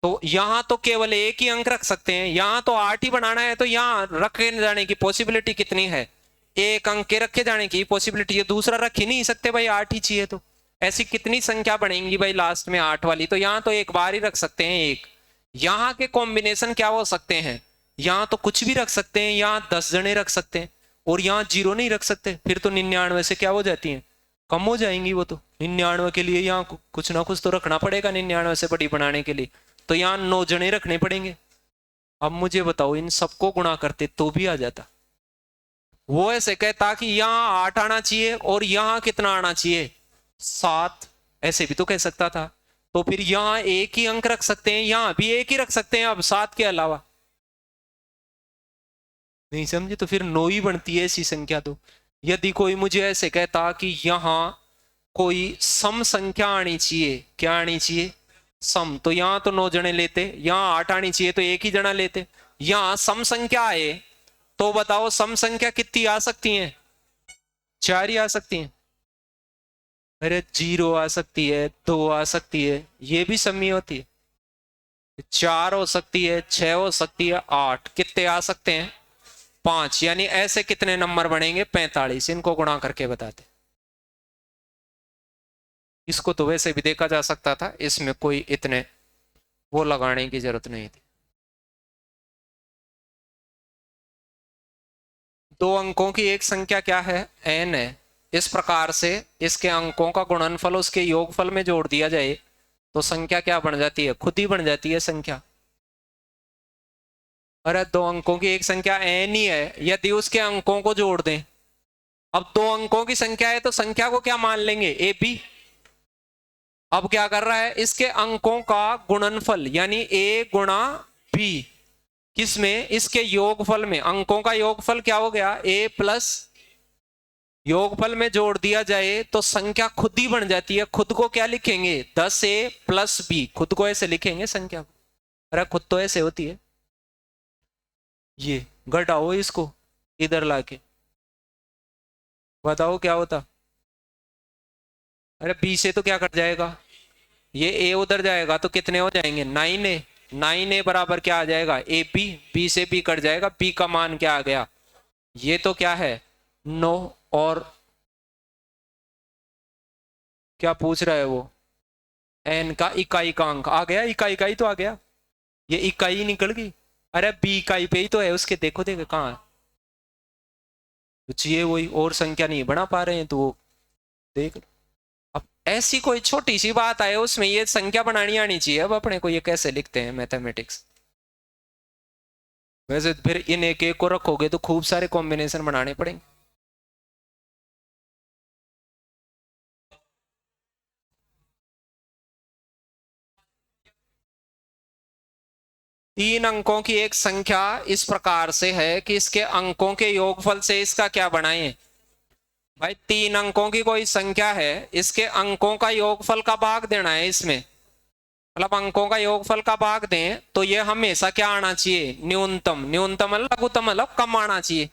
तो यहाँ तो केवल एक ही अंक रख सकते हैं, यहाँ तो 8 ही बनाना है, तो यहाँ रखे जाने की पॉसिबिलिटी कितनी है, एक अंक के रखे जाने की पॉसिबिलिटी है, दूसरा रख ही नहीं सकते भाई, 8 ही चाहिए। तो ऐसी कितनी संख्या बनेंगी भाई लास्ट में 8 वाली, तो यहाँ तो एक बार ही रख सकते हैं एक। यहाँ के कॉम्बिनेशन क्या हो सकते हैं, यहाँ तो कुछ भी रख सकते हैं, यहाँ 10 जने रख सकते हैं, और यहाँ 0 नहीं रख सकते, फिर तो 99 से क्या हो जाती है, कम हो जाएंगी वो। तो 99 के लिए यहाँ कुछ ना कुछ तो रखना पड़ेगा 99 से बड़ी बनाने के लिए, तो यहाँ 9 जने रखने पड़ेंगे। अब मुझे बताओ इन सबको गुणा करते तो भी आ जाता, वो ऐसे कहता कि यहाँ 8 आना चाहिए और यहाँ कितना आना चाहिए 7, ऐसे भी तो कह सकता था। तो फिर यहाँ एक ही अंक रख सकते हैं, यहाँ भी एक ही रख सकते हैं अब 7 के अलावा, नहीं समझे, तो फिर 9 ही बनती है ऐसी संख्या। तो यदि कोई मुझे ऐसे कहता कि यहाँ कोई सम संख्या आनी चाहिए, क्या आनी चाहिए सम, तो यहाँ तो 9 जने लेते, यहाँ 8 आनी चाहिए तो एक ही जना लेते। यहाँ सम संख्या आए तो बताओ सम संख्या कितनी आ सकती है, 4 ही आ सकती हैं। अरे 0 आ सकती है, 2 आ सकती है, ये भी सम ही होती है, 4 हो सकती है, 6 हो सकती है, 8, कितने आ सकते हैं 5, यानी ऐसे कितने नंबर बनेंगे 45, इनको गुणा करके बताते। इसको तो वैसे भी देखा जा सकता था, इसमें कोई इतने वो लगाने की जरूरत नहीं थी। 2 अंकों की एक संख्या क्या है, n है। इस प्रकार से इसके अंकों का गुणनफल उसके योगफल में जोड़ दिया जाए तो संख्या क्या बन जाती है, खुद ही बन जाती है संख्या। अरे 2 अंकों की एक संख्या n ही है, यदि उसके अंकों को जोड़ दें। अब 2 अंकों की संख्या है तो संख्या को क्या मान लेंगे, ए बी। अब क्या कर रहा है, इसके अंकों का गुणनफल यानी a गुणा b, किसमें, इसके योगफल में। अंकों का योगफल क्या हो गया, a प्लस, योगफल में जोड़ दिया जाए तो संख्या खुद ही बन जाती है। खुद को क्या लिखेंगे, 10a प्लस b, खुद को ऐसे लिखेंगे संख्या को। अरे खुद तो ऐसे होती है, ये घटाओ इसको इधर लाके, बताओ क्या होता। अरे b से तो क्या कट जाएगा, ये a उधर जाएगा तो कितने हो जाएंगे, 9a। 9a बराबर क्या आ जाएगा, ए बी, बी से b कट जाएगा, b का मान क्या आ गया, ये तो क्या है 9। और क्या पूछ रहा है वो, n का इकाई का अंक आ गया, इकाई तो आ गया, ये इकाई निकल गई। अरे b इकाई पे ही तो है उसके, देखो देखो कहाँ है, चाहिए वही, और संख्या नहीं बना पा रहे हैं तो वो देख लो। अब ऐसी कोई छोटी सी बात आए उसमें ये संख्या बनानी आनी चाहिए। अब अपने को ये कैसे लिखते हैं मैथमेटिक्स, वैसे फिर इन एक एक को रखोगे तो खूब सारे कॉम्बिनेशन बनाने पड़ेंगे। तीन अंकों की एक संख्या इस प्रकार से है कि इसके अंकों के योगफल से इसका क्या बनाएं। भाई 3 अंकों की कोई संख्या है, इसके अंकों का योगफल का भाग देना है इसमें, मतलब अंकों का योगफल का भाग दें तो ये हमेशा क्या आना चाहिए, न्यूनतम। न्यूनतम मतलब लघुत्तम मतलब कम आना चाहिए।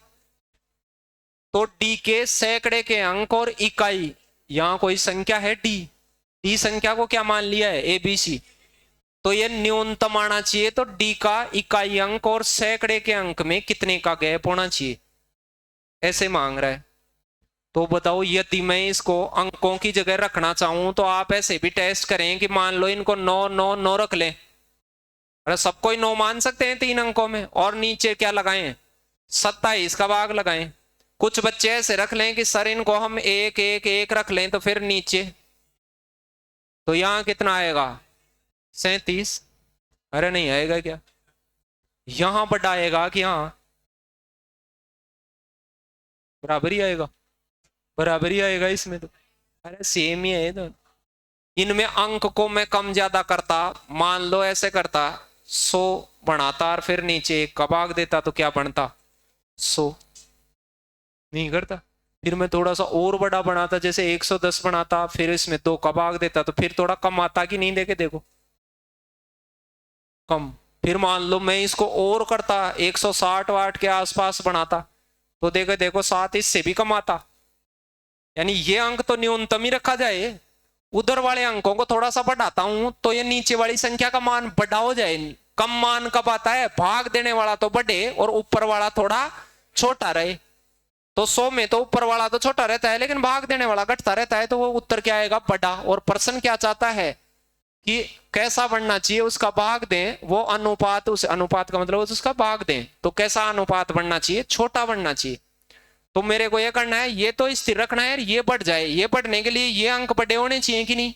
तो डी के सैकड़े के अंक और इकाई, यहां कोई संख्या है डी, डी संख्या को क्या मान लिया है, ए बी सी, तो ये न्यूनतम आना चाहिए। तो डी का इकाई अंक और सैकड़े के अंक में कितने का गैप होना चाहिए, ऐसे मांग रहा है। तो बताओ यदि मैं इसको अंकों की जगह रखना चाहूं तो आप ऐसे भी टेस्ट करें कि मान लो इनको 9 9 9 रख लें, अरे सबको ही 9 मान सकते हैं 3 अंकों में, और नीचे क्या लगाएं, 27 का भाग लगाएं। कुछ बच्चे ऐसे रख लें कि सर इनको हम 1 1 1 रख लें, तो फिर नीचे तो यहां कितना आएगा, 37। अरे नहीं आएगा क्या, यहां बड़ा आएगा कि यहां बराबर ही आएगा, बराबर ही आएगा इसमें तो। अरे सेम ही है तो, इनमें अंक को मैं कम ज्यादा करता, मान लो ऐसे करता 100 बढ़ाता और फिर नीचे 1 का भाग देता तो क्या बनता 100, नहीं करता। फिर मैं थोड़ा सा और बड़ा बनाता, जैसे 110 बनाता, फिर इसमें 2 का भाग देता तो फिर थोड़ा कम आता कि नहीं, देखे देखो कम। फिर मान लो मैं इसको और करता 160 वाट के आसपास बनाता तो देखो देखो 7 इससे भी कम आता। यानी ये अंक तो न्यूनतम ही रखा जाए, उधर वाले अंकों को थोड़ा सा बढ़ाता हूं तो ये नीचे वाली संख्या का मान बड़ा हो जाए। कम मान कब आता है, भाग देने वाला तो बढ़े और ऊपर वाला थोड़ा छोटा रहे। तो 100 में तो ऊपर वाला तो छोटा रहता है लेकिन भाग देने वाला घटता रहता है, तो वो उत्तर क्या आएगा, बड़ा। और प्रश्न क्या चाहता है कि कैसा बनना चाहिए, उसका भाग दें, वो अनुपात, उस अनुपात का मतलब उसका भाग दें, तो कैसा अनुपात बनना चाहिए, छोटा बनना चाहिए। तो मेरे को ये करना है, ये तो स्थिर रखना है, ये बढ़ जाए, ये बढ़ने के लिए ये अंक बड़े होने चाहिए कि नहीं।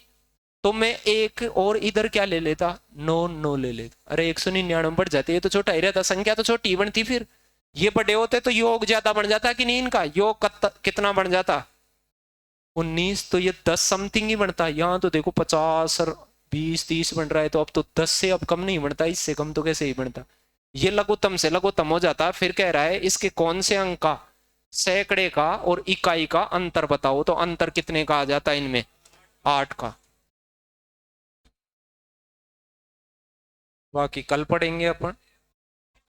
तो मैं एक और इधर क्या ले लेता, 9 9 ले लेता। अरे 199 बढ़ जाते, ये तो छोटा ही रहता, संख्या तो छोटी ही बनती। फिर ये बड़े होते तो योग ज्यादा बन जाता कि नहीं, इनका योग कितना बन जाता 19, तो ये 10 समथिंग ही बनता। यहाँ तो देखो 50 और 20 30 बन रहा है, तो अब तो 10 से अब कम नहीं बनता, इससे कम तो कैसे ही बनता। ये लघुत्तम से लघुत्तम हो जाता। फिर कह रहा है इसके कौन से अंक का, सैकड़े का और इकाई का अंतर बताओ, तो अंतर कितने का आ जाता है इनमें, 8 का। बाकी कल पढ़ेंगे अपन।